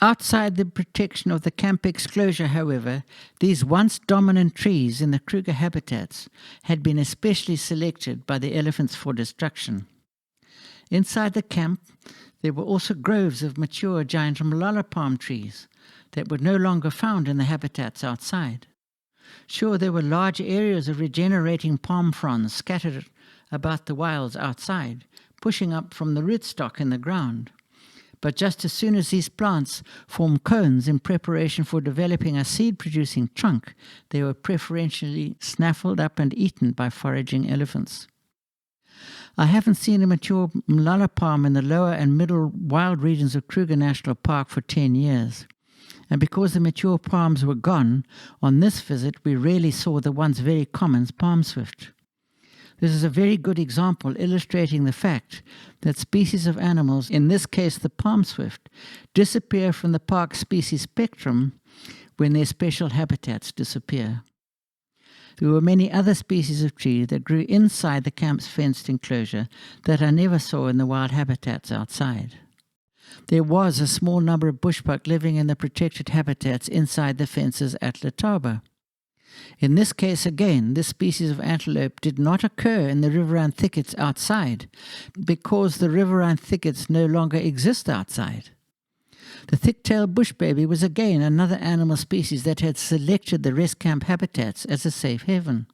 Outside the protection of the camp exclosure, however, these once dominant trees in the Kruger habitats had been especially selected by the elephants for destruction. Inside the camp, there were also groves of mature giant malala palm trees that were no longer found in the habitats outside. Sure, there were large areas of regenerating palm fronds scattered about the wilds outside, pushing up from the rootstock in the ground. But just as soon as these plants form cones in preparation for developing a seed-producing trunk, they were preferentially snaffled up and eaten by foraging elephants. I haven't seen a mature malala palm in the lower and middle wild regions of Kruger National Park for 10 years. And because the mature palms were gone, on this visit we rarely saw the once very common palm swift. This is a very good example illustrating the fact that species of animals, in this case the palm swift, disappear from the park species spectrum when their special habitats disappear. There were many other species of tree that grew inside the camp's fenced enclosure that I never saw in the wild habitats outside. There was a small number of bushbuck living in the protected habitats inside the fences at Letaba. In this case again, this species of antelope did not occur in the riverine thickets outside because the riverine thickets no longer exist outside. The thick-tailed bush baby was again another animal species that had selected the rest camp habitats as a safe haven.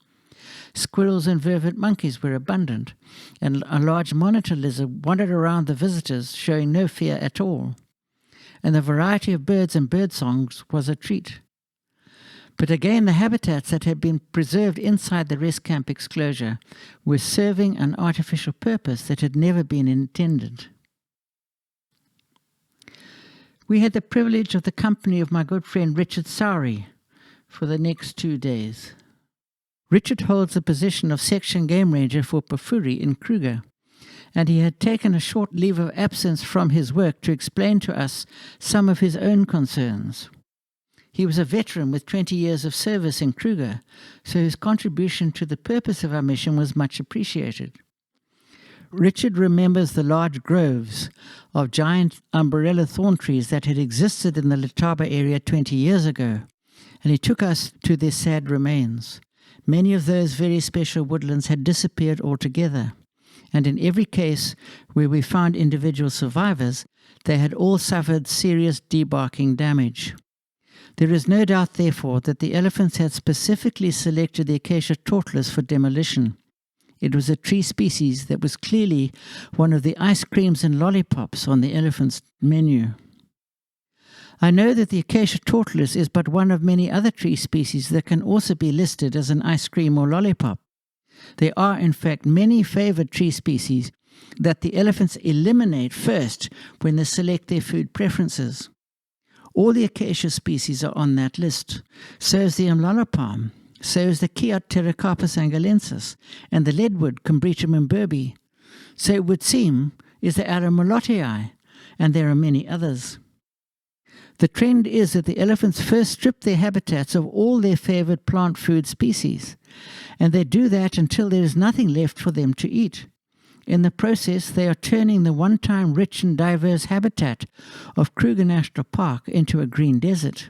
Squirrels and vervet monkeys were abundant, and a large monitor lizard wandered around the visitors, showing no fear at all. And the variety of birds and bird songs was a treat. But again, the habitats that had been preserved inside the rest camp exclosure were serving an artificial purpose that had never been intended. We had the privilege of the company of my good friend Richard Sowry for the next 2 days. Richard holds the position of Section Game Ranger for Pafuri in Kruger, and he had taken a short leave of absence from his work to explain to us some of his own concerns. He was a veteran with 20 years of service in Kruger, so his contribution to the purpose of our mission was much appreciated. Richard remembers the large groves of giant umbrella thorn trees that had existed in the Letaba area 20 years ago, and he took us to their sad remains. Many of those very special woodlands had disappeared altogether, and in every case where we found individual survivors, they had all suffered serious debarking damage. There is no doubt, therefore, that the elephants had specifically selected the Acacia Tortoise for demolition. It was a tree species that was clearly one of the ice creams and lollipops on the elephant's menu. I know that the Acacia Tortoise is but one of many other tree species that can also be listed as an ice cream or lollipop. There are, in fact, many favored tree species that the elephants eliminate first when they select their food preferences. All the acacia species are on that list. So is the umlala palm, so is the Kiat Pterocarpus angolensis, and the leadwood Combretum imberbe. So it would seem is the Aramolotii, and there are many others. The trend is that the elephants first strip their habitats of all their favored plant food species, and they do that until there is nothing left for them to eat. In the process, they are turning the one-time rich and diverse habitat of Kruger National Park into a green desert.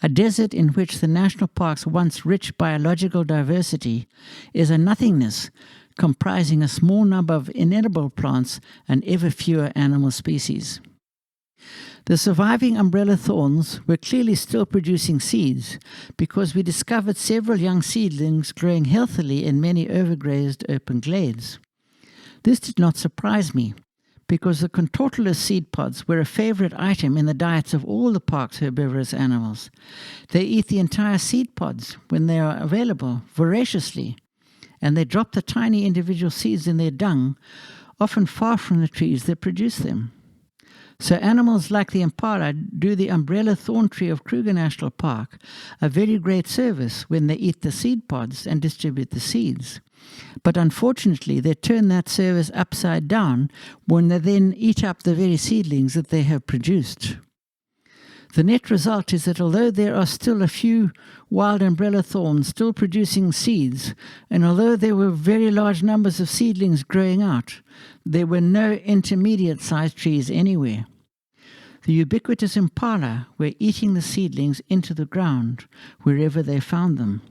A desert in which the national park's once rich biological diversity is a nothingness comprising a small number of inedible plants and ever fewer animal species. The surviving umbrella thorns were clearly still producing seeds because we discovered several young seedlings growing healthily in many overgrazed open glades. This did not surprise me, because the contortulus seed pods were a favorite item in the diets of all the park's herbivorous animals. They eat the entire seed pods when they are available, voraciously, and they drop the tiny individual seeds in their dung, often far from the trees that produce them. So animals like the impala do the umbrella thorn tree of Kruger National Park a very great service when they eat the seed pods and distribute the seeds. But unfortunately, they turn that service upside down when they then eat up the very seedlings that they have produced. The net result is that although there are still a few wild umbrella thorns still producing seeds, and although there were very large numbers of seedlings growing out, there were no intermediate-sized trees anywhere. The ubiquitous impala were eating the seedlings into the ground wherever they found them.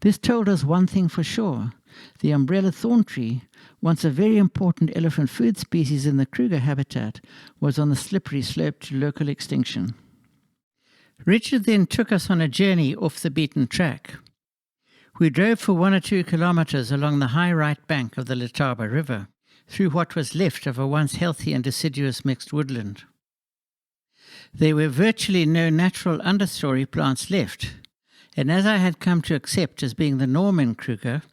This told us one thing for sure. The umbrella thorn tree, once a very important elephant food species in the Kruger habitat, was on the slippery slope to local extinction. Richard then took us on a journey off the beaten track. We drove for 1 or 2 kilometers along the high right bank of the Letaba River, through what was left of a once healthy and deciduous mixed woodland. There were virtually no natural understory plants left, and as I had come to accept as being the norm in Kruger,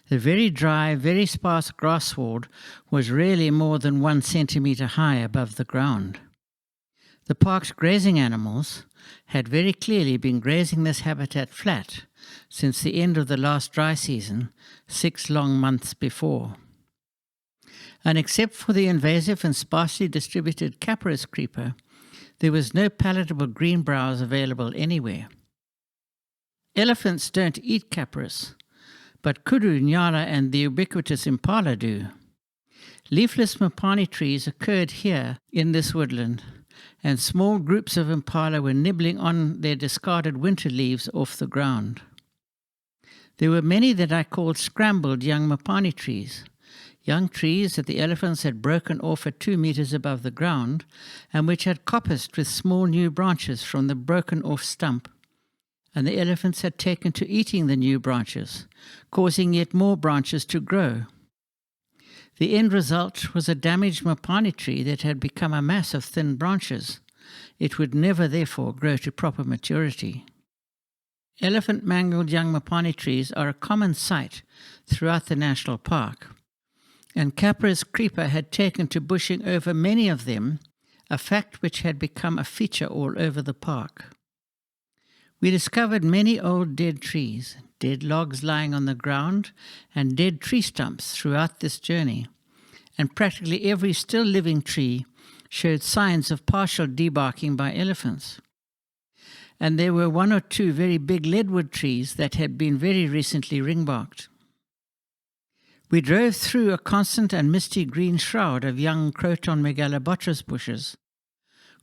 the very dry, very sparse grass sward was rarely more than 1 centimetre high above the ground. The park's grazing animals had very clearly been grazing this habitat flat since the end of the last dry season, 6 long months before. And except for the invasive and sparsely distributed Capparis creeper, there was no palatable green browse available anywhere. Elephants don't eat Capparis, but kudu, nyala, and the ubiquitous impala do. Leafless mapani trees occurred here in this woodland, and small groups of impala were nibbling on their discarded winter leaves off the ground. There were many that I called scrambled young mapani trees, young trees that the elephants had broken off at 2 meters above the ground, and which had coppiced with small new branches from the broken-off stump, and the elephants had taken to eating the new branches, causing yet more branches to grow. The end result was a damaged mapani tree that had become a mass of thin branches. It would never, therefore, grow to proper maturity. Elephant-mangled young mapani trees are a common sight throughout the national park, and Capparis creeper had taken to bushing over many of them, a fact which had become a feature all over the park. We discovered many old dead trees, dead logs lying on the ground, and dead tree stumps throughout this journey, and practically every still living tree showed signs of partial debarking by elephants. And there were 1 or 2 very big leadwood trees that had been very recently ringbarked. We drove through a constant and misty green shroud of young Croton megalobotris bushes.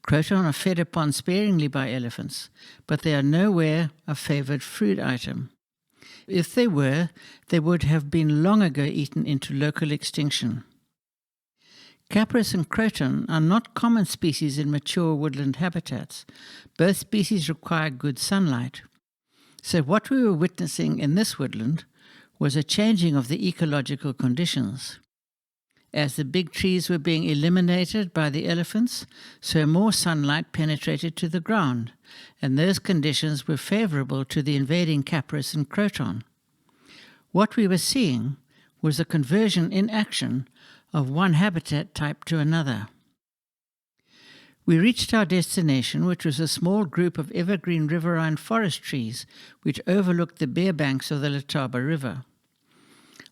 Croton are fed upon sparingly by elephants, but they are nowhere a favoured food item. If they were, they would have been long ago eaten into local extinction. Capparis and Croton are not common species in mature woodland habitats. Both species require good sunlight. So what we were witnessing in this woodland was a changing of the ecological conditions. As the big trees were being eliminated by the elephants, so more sunlight penetrated to the ground, and those conditions were favourable to the invading Capparis and Croton. What we were seeing was a conversion in action of one habitat type to another. We reached our destination, which was a small group of evergreen riverine forest trees which overlooked the bare banks of the Letaba River.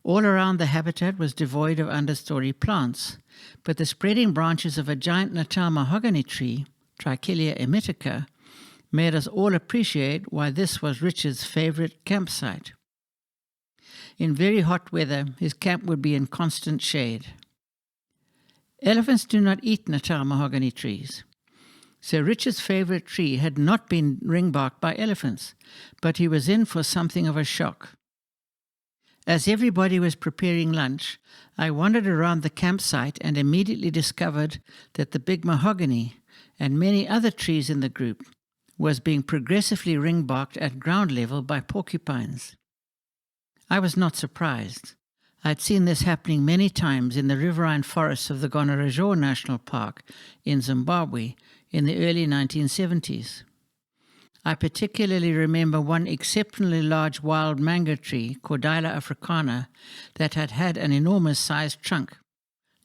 All around the habitat was devoid of understory plants, but the spreading branches of a giant Natal mahogany tree, Trichilia emetica, made us all appreciate why this was Richard's favourite campsite. In very hot weather, his camp would be in constant shade. Elephants do not eat Natal mahogany trees, so Richard's favourite tree had not been ringbarked by elephants, but he was in for something of a shock. As everybody was preparing lunch, I wandered around the campsite and immediately discovered that the big mahogany and many other trees in the group was being progressively ringbarked at ground level by porcupines. I was not surprised. I'd seen this happening many times in the riverine forests of the Gonorrhoea National Park in Zimbabwe in the early 1970s. I particularly remember one exceptionally large wild mango tree, Cordyla africana, that had had an enormous-sized trunk,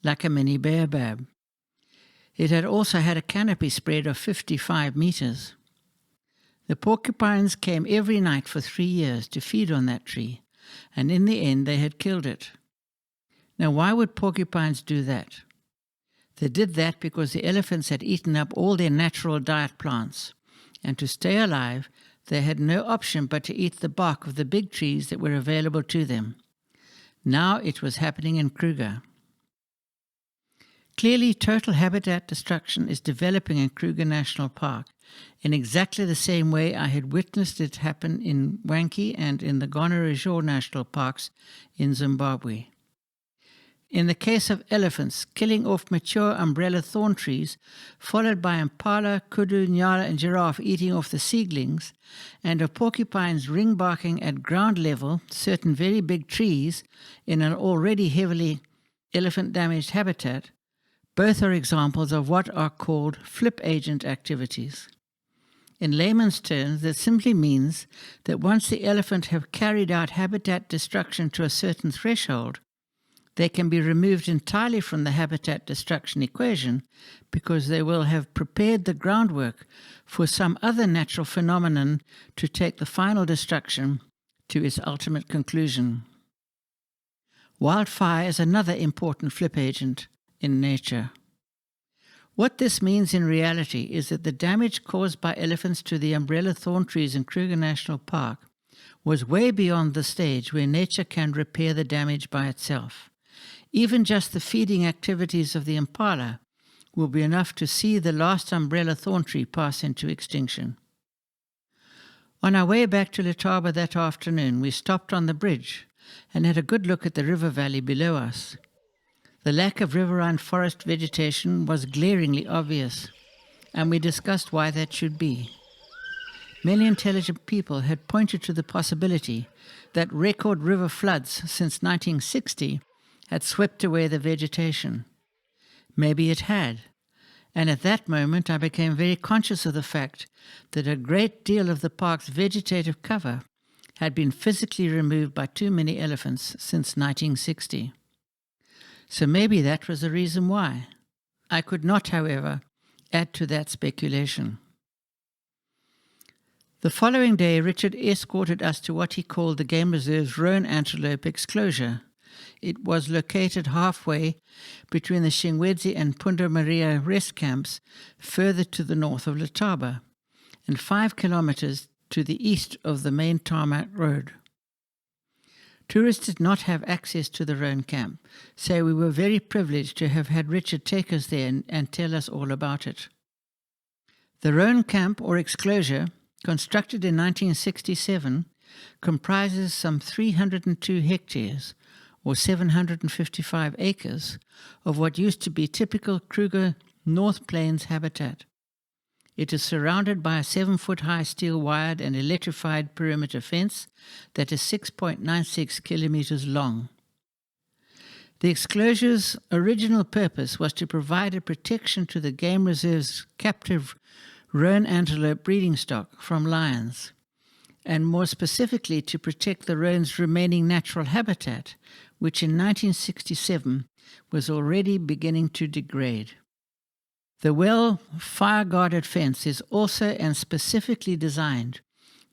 like a mini baobab. It had also had a canopy spread of 55 meters. The porcupines came every night for 3 years to feed on that tree, and in the end they had killed it. Now, why would porcupines do that? They did that because the elephants had eaten up all their natural diet plants, and to stay alive, they had no option but to eat the bark of the big trees that were available to them. Now it was happening in Kruger. Clearly, total habitat destruction is developing in Kruger National Park in exactly the same way I had witnessed it happen in Wankie and in the Gonorrhoea National Parks in Zimbabwe. In the case of elephants, killing off mature umbrella thorn trees, followed by impala, kudu, nyala and giraffe eating off the seedlings, and of porcupines ring barking at ground level certain very big trees in an already heavily elephant-damaged habitat, both are examples of what are called flip agent activities. In layman's terms, that simply means that once the elephant have carried out habitat destruction to a certain threshold, they can be removed entirely from the habitat destruction equation because they will have prepared the groundwork for some other natural phenomenon to take the final destruction to its ultimate conclusion. Wildfire is another important flip agent in nature. What this means in reality is that the damage caused by elephants to the umbrella thorn trees in Kruger National Park was way beyond the stage where nature can repair the damage by itself. Even just the feeding activities of the impala will be enough to see the last umbrella thorn tree pass into extinction. On our way back to Letaba that afternoon, we stopped on the bridge and had a good look at the river valley below us. The lack of riverine forest vegetation was glaringly obvious, and we discussed why that should be. Many intelligent people had pointed to the possibility that record river floods since 1960 had swept away the vegetation. Maybe it had, and at that moment I became very conscious of the fact that a great deal of the park's vegetative cover had been physically removed by too many elephants since 1960. So maybe that was the reason why. I could not, however, add to that speculation. The following day, Richard escorted us to what he called the Game Reserve's roan antelope exclosure. It was located halfway between the Shingwedzi and Punda Maria rest camps further to the north of Letaba and 5 kilometers to the east of the main tarmac road. Tourists did not have access to the roan camp, so we were very privileged to have had Richard take us there and tell us all about it. The roan camp, or exclosure, constructed in 1967, comprises some 302 hectares, or 755 acres, of what used to be typical Kruger North Plains habitat. It is surrounded by a 7-foot-high steel-wired and electrified perimeter fence that is 6.96 kilometers long. The exclosure's original purpose was to provide a protection to the Game Reserve's captive roan antelope breeding stock from lions, and more specifically to protect the roan's remaining natural habitat, which in 1967 was already beginning to degrade. The well fire-guarded fence is also and specifically designed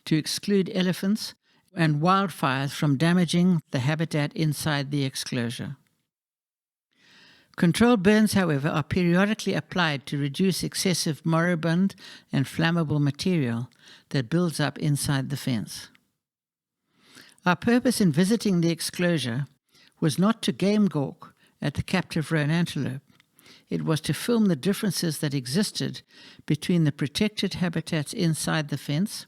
to exclude elephants and wildfires from damaging the habitat inside the exclosure. Controlled burns, however, are periodically applied to reduce excessive moribund and flammable material that builds up inside the fence. Our purpose in visiting the exclosure was not to game gawk at the captive roan antelope. It was to film the differences that existed between the protected habitats inside the fence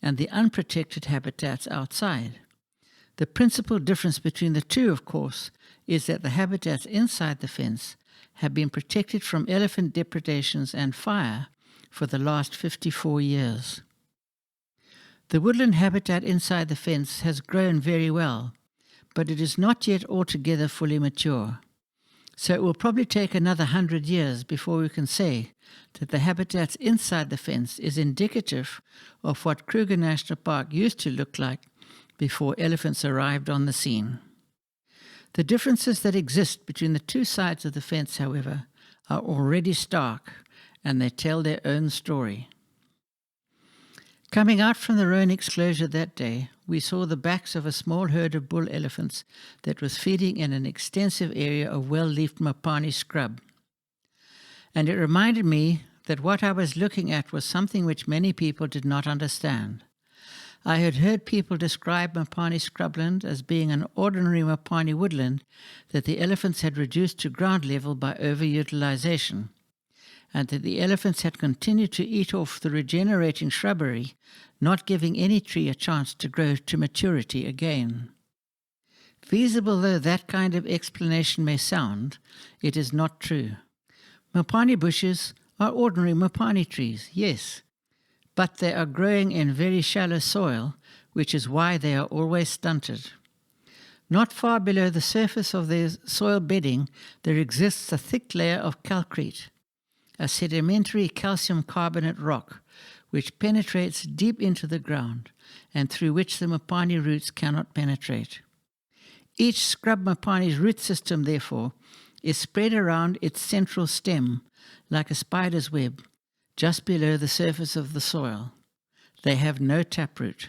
and the unprotected habitats outside. The principal difference between the two, of course, is that the habitats inside the fence have been protected from elephant depredations and fire for the last 54 years. The woodland habitat inside the fence has grown very well, but it is not yet altogether fully mature. So it will probably take another 100 years before we can say that the habitats inside the fence is indicative of what Kruger National Park used to look like before elephants arrived on the scene. The differences that exist between the two sides of the fence, however, are already stark, and they tell their own story. Coming out from the roan exclosure that day, we saw the backs of a small herd of bull elephants that was feeding in an extensive area of well-leafed mapani scrub. And it reminded me that what I was looking at was something which many people did not understand. I had heard people describe Mopani scrubland as being an ordinary Mopani woodland that the elephants had reduced to ground level by overutilization, and that the elephants had continued to eat off the regenerating shrubbery, not giving any tree a chance to grow to maturity again. Feasible though that kind of explanation may sound, it is not true. Mopani bushes are ordinary Mopani trees, yes, but they are growing in very shallow soil, which is why they are always stunted. Not far below the surface of their soil bedding there exists a thick layer of calcrete, a sedimentary calcium carbonate rock, which penetrates deep into the ground and through which the Mopani roots cannot penetrate. Each scrub Mopani's root system, therefore, is spread around its central stem like a spider's web, just below the surface of the soil. They have no taproot.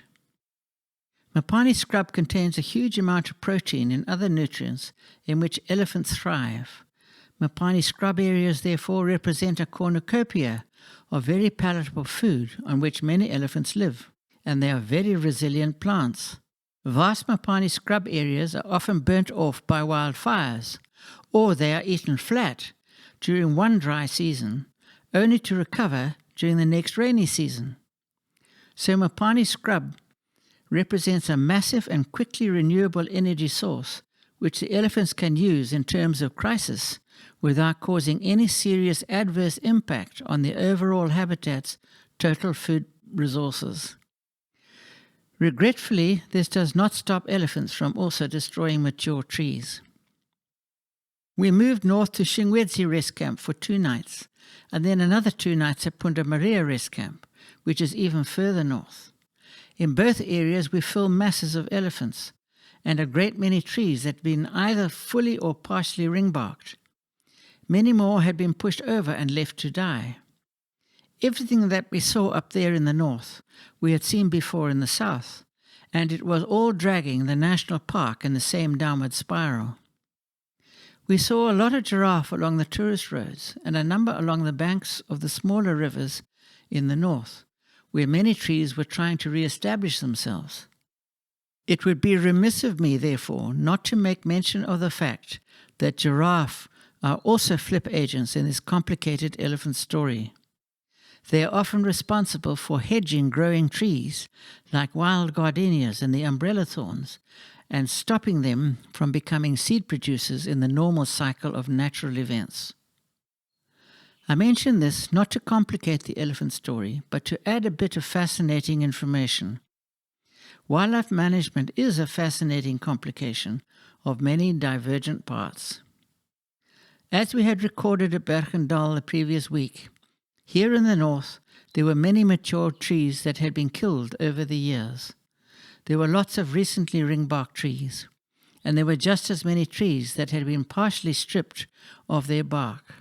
Mopani scrub contains a huge amount of protein and other nutrients in which elephants thrive. Mopani scrub areas therefore represent a cornucopia of very palatable food on which many elephants live, and they are very resilient plants. Vast Mopani scrub areas are often burnt off by wildfires, or they are eaten flat during one dry season, only to recover during the next rainy season. So Mopani scrub represents a massive and quickly renewable energy source which the elephants can use in terms of crisis without causing any serious adverse impact on the overall habitat's total food resources. Regretfully, this does not stop elephants from also destroying mature trees. We moved north to Shingwedzi Rest Camp for 2 nights, and then another 2 nights at Punda Maria Rest Camp, which is even further north. In both areas we filmed masses of elephants, and a great many trees that had been either fully or partially ring-barked. Many more had been pushed over and left to die. Everything that we saw up there in the north we had seen before in the south, and it was all dragging the national park in the same downward spiral. We saw a lot of giraffe along the tourist roads and a number along the banks of the smaller rivers in the north, where many trees were trying to re-establish themselves. It would be remiss of me, therefore, not to make mention of the fact that giraffe are also flip agents in this complicated elephant story. They are often responsible for hedging growing trees, like wild gardenias and the umbrella thorns, and stopping them from becoming seed producers in the normal cycle of natural events. I mention this not to complicate the elephant story, but to add a bit of fascinating information. Wildlife management is a fascinating complication of many divergent parts. As we had recorded at Bergendahl the previous week, here in the north there were many mature trees that had been killed over the years. There were lots of recently ring-barked trees, and there were just as many trees that had been partially stripped of their bark.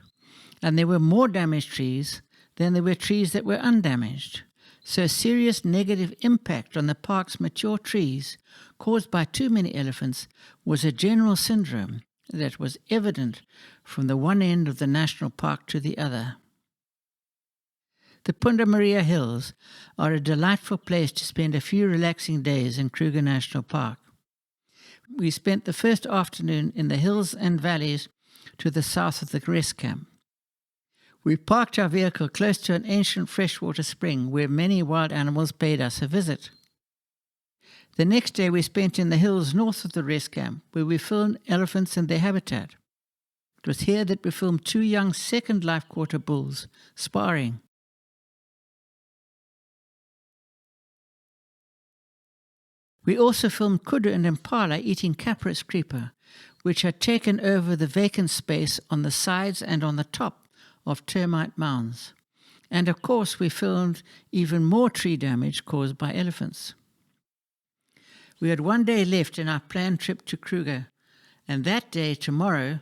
And there were more damaged trees than there were trees that were undamaged. So a serious negative impact on the park's mature trees caused by too many elephants was a general syndrome that was evident from the one end of the national park to the other. The Punda Maria Hills are a delightful place to spend a few relaxing days in Kruger National Park. We spent the first afternoon in the hills and valleys to the south of the rest camp. We parked our vehicle close to an ancient freshwater spring where many wild animals paid us a visit. The next day we spent in the hills north of the rest camp where we filmed elephants and their habitat. It was here that we filmed 2 young second life quarter bulls sparring. We also filmed kudu and impala eating Capris creeper, which had taken over the vacant space on the sides and on the top of termite mounds. And of course we filmed even more tree damage caused by elephants. We had 1 day left in our planned trip to Kruger, and that day, tomorrow,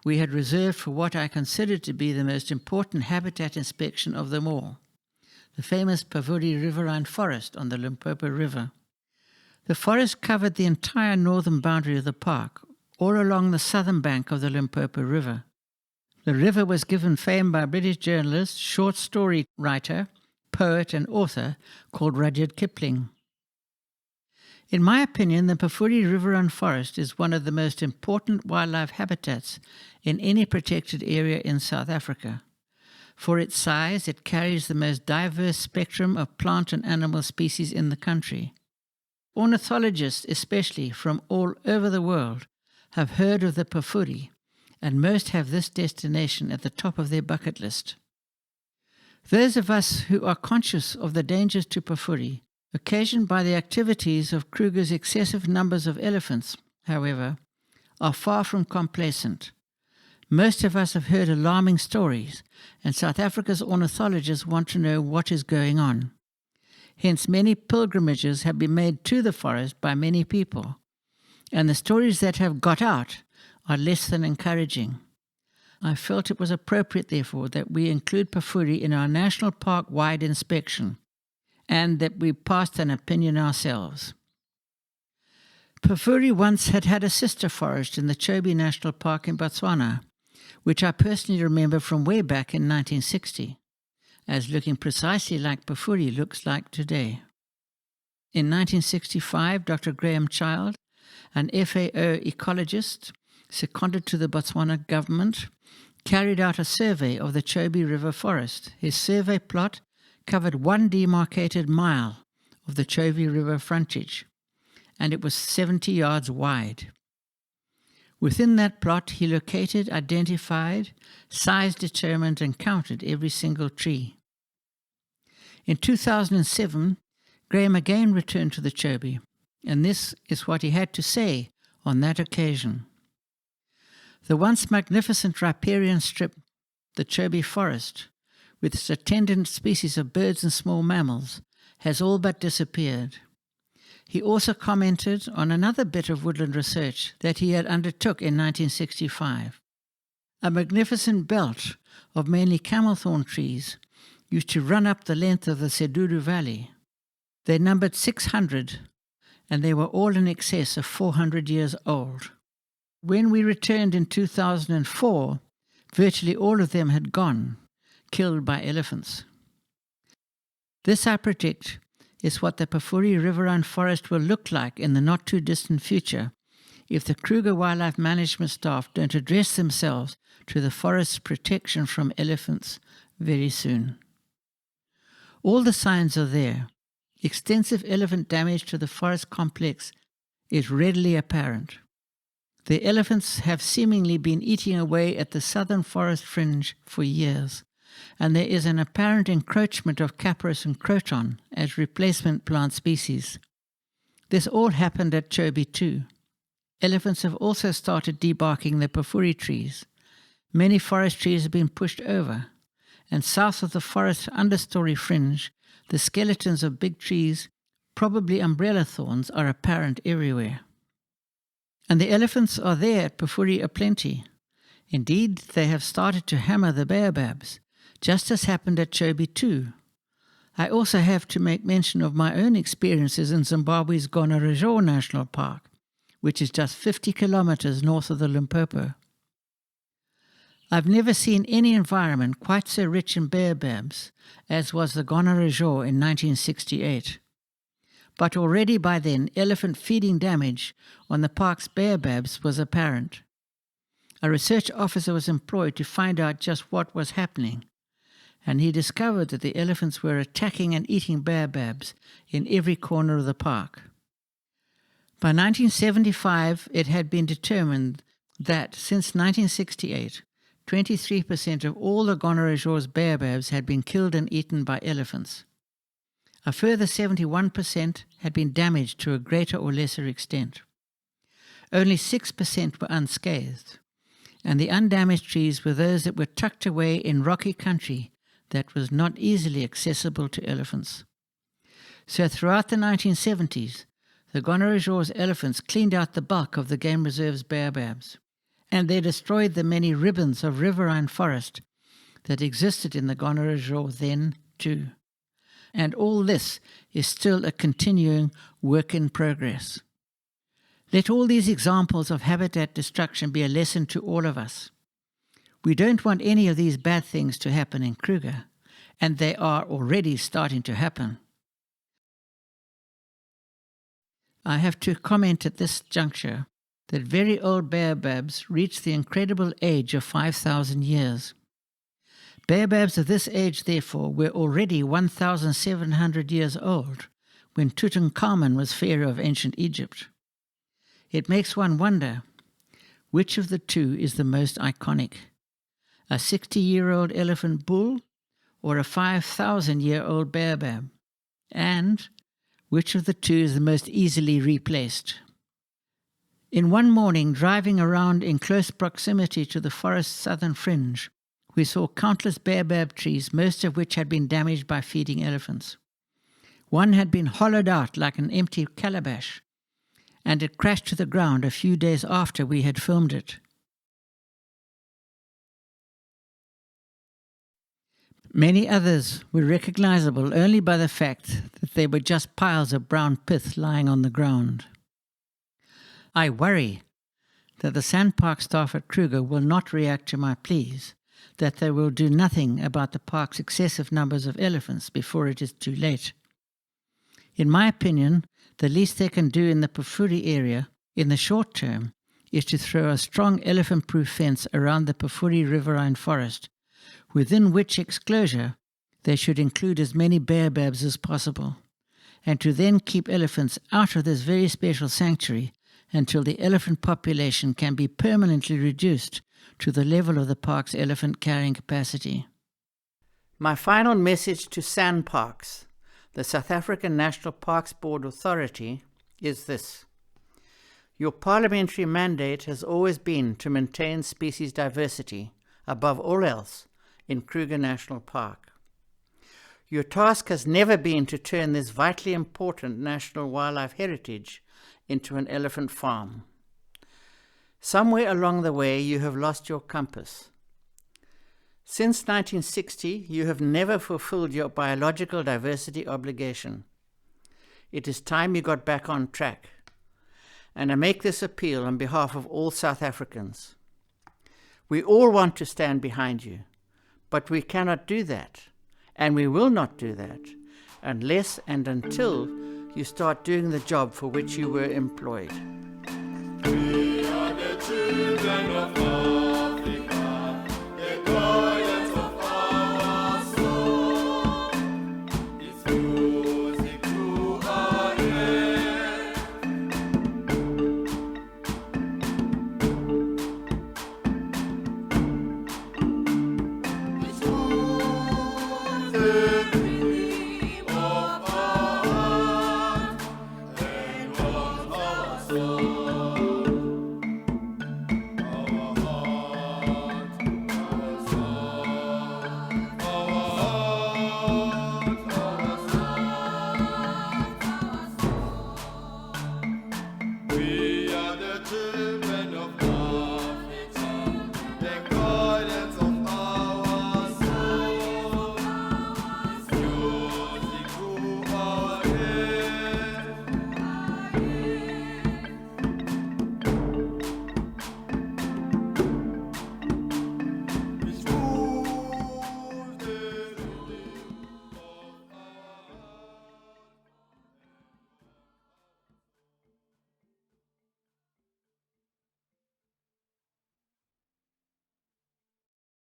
we had reserved for what I considered to be the most important habitat inspection of them all, the famous Pavudi riverine forest on the Limpopo River. The forest covered the entire northern boundary of the park, all along the southern bank of the Limpopo River. The river was given fame by a British journalist, short story writer, poet and author called Rudyard Kipling. In my opinion, the Pafuri riverine forest is one of the most important wildlife habitats in any protected area in South Africa. For its size, it carries the most diverse spectrum of plant and animal species in the country. Ornithologists, especially from all over the world, have heard of the Pafuri, and most have this destination at the top of their bucket list. Those of us who are conscious of the dangers to Pafuri, occasioned by the activities of Kruger's excessive numbers of elephants, however, are far from complacent. Most of us have heard alarming stories, and South Africa's ornithologists want to know what is going on. Hence, many pilgrimages have been made to the forest by many people, and the stories that have got out are less than encouraging. I felt it was appropriate, therefore, that we include Pafuri in our national park-wide inspection, and that we passed an opinion ourselves. Pafuri once had a sister forest in the Chobe National Park in Botswana, which I personally remember from way back in 1960, as looking precisely like Pafuri looks like today. In 1965, Dr. Graham Child, an FAO ecologist seconded to the Botswana government, carried out a survey of the Chobe River forest. His survey plot covered 1 demarcated mile of the Chobe River frontage, and it was 70 yards wide. Within that plot, he located, identified, size determined, and counted every single tree. In 2007, Graham again returned to the Chobe, and this is what he had to say on that occasion. The once magnificent riparian strip, the Chobe forest, with its attendant species of birds and small mammals, has all but disappeared. He also commented on another bit of woodland research that he had undertook in 1965. A magnificent belt of mainly camelthorn trees used to run up the length of the Sedulu Valley. They numbered 600, and they were all in excess of 400 years old. When we returned in 2004, virtually all of them had gone, killed by elephants. This, I predict, is what the Pafuri riverine forest will look like in the not-too-distant future if the Kruger Wildlife Management staff don't address themselves to the forest's protection from elephants very soon. All the signs are there. Extensive elephant damage to the forest complex is readily apparent. The elephants have seemingly been eating away at the southern forest fringe for years, and there is an apparent encroachment of Capparis and Croton as replacement plant species. This all happened at Chobe too. Elephants have also started debarking the Pafuri trees. Many forest trees have been pushed over, and south of the forest understory fringe, the skeletons of big trees, probably umbrella thorns, are apparent everywhere. And the elephants are there at Pafuri aplenty. Indeed, they have started to hammer the baobabs, just as happened at Chobe too. I also have to make mention of my own experiences in Zimbabwe's Gonorrhoea National Park, which is just 50 kilometers north of the Limpopo. I've never seen any environment quite so rich in baobabs as was the Gonorrhoea in 1968. But already by then, elephant feeding damage on the park's baobabs was apparent. A research officer was employed to find out just what was happening, and he discovered that the elephants were attacking and eating baobabs in every corner of the park. By 1975, it had been determined that since 1968, 23% of all the Gonorrhoea's baobabs had been killed and eaten by elephants. A further 71% had been damaged to a greater or lesser extent. Only 6% were unscathed, and the undamaged trees were those that were tucked away in rocky country that was not easily accessible to elephants. So throughout the 1970s, the Gonorrhoea's elephants cleaned out the bulk of the game reserve's baobabs, and they destroyed the many ribbons of riverine forest that existed in the Gonorrhoea then too. And all this is still a continuing work in progress. Let all these examples of habitat destruction be a lesson to all of us. We don't want any of these bad things to happen in Kruger, and they are already starting to happen. I have to comment at this juncture that very old baobabs reach the incredible age of 5,000 years. Baobabs of this age, therefore, were already 1,700 years old when Tutankhamun was pharaoh of ancient Egypt. It makes one wonder, which of the two is the most iconic? A 60-year-old elephant bull or a 5,000-year-old baobab? And which of the two is the most easily replaced? In one morning, driving around in close proximity to the forest's southern fringe, we saw countless baobab trees, most of which had been damaged by feeding elephants. One had been hollowed out like an empty calabash, and it crashed to the ground a few days after we had filmed it. Many others were recognizable only by the fact that they were just piles of brown pith lying on the ground. I worry that the sandpark staff at Kruger will not react to my pleas, that they will do nothing about the park's excessive numbers of elephants before it is too late. In my opinion, the least they can do in the Pafuri area in the short term is to throw a strong elephant-proof fence around the Pafuri riverine forest, within which enclosure they should include as many baobabs as possible, and to then keep elephants out of this very special sanctuary until the elephant population can be permanently reduced to the level of the park's elephant carrying capacity. My final message to SANParks, the South African National Parks Board Authority, is this. Your parliamentary mandate has always been to maintain species diversity, above all else, in Kruger National Park. Your task has never been to turn this vitally important national wildlife heritage into an elephant farm. Somewhere along the way you have lost your compass. Since 1960, you have never fulfilled your biological diversity obligation. It is time you got back on track. And I make this appeal on behalf of all South Africans. We all want to stand behind you, but we cannot do that, and we will not do that, unless and until you start doing the job for which you were employed. We are the children of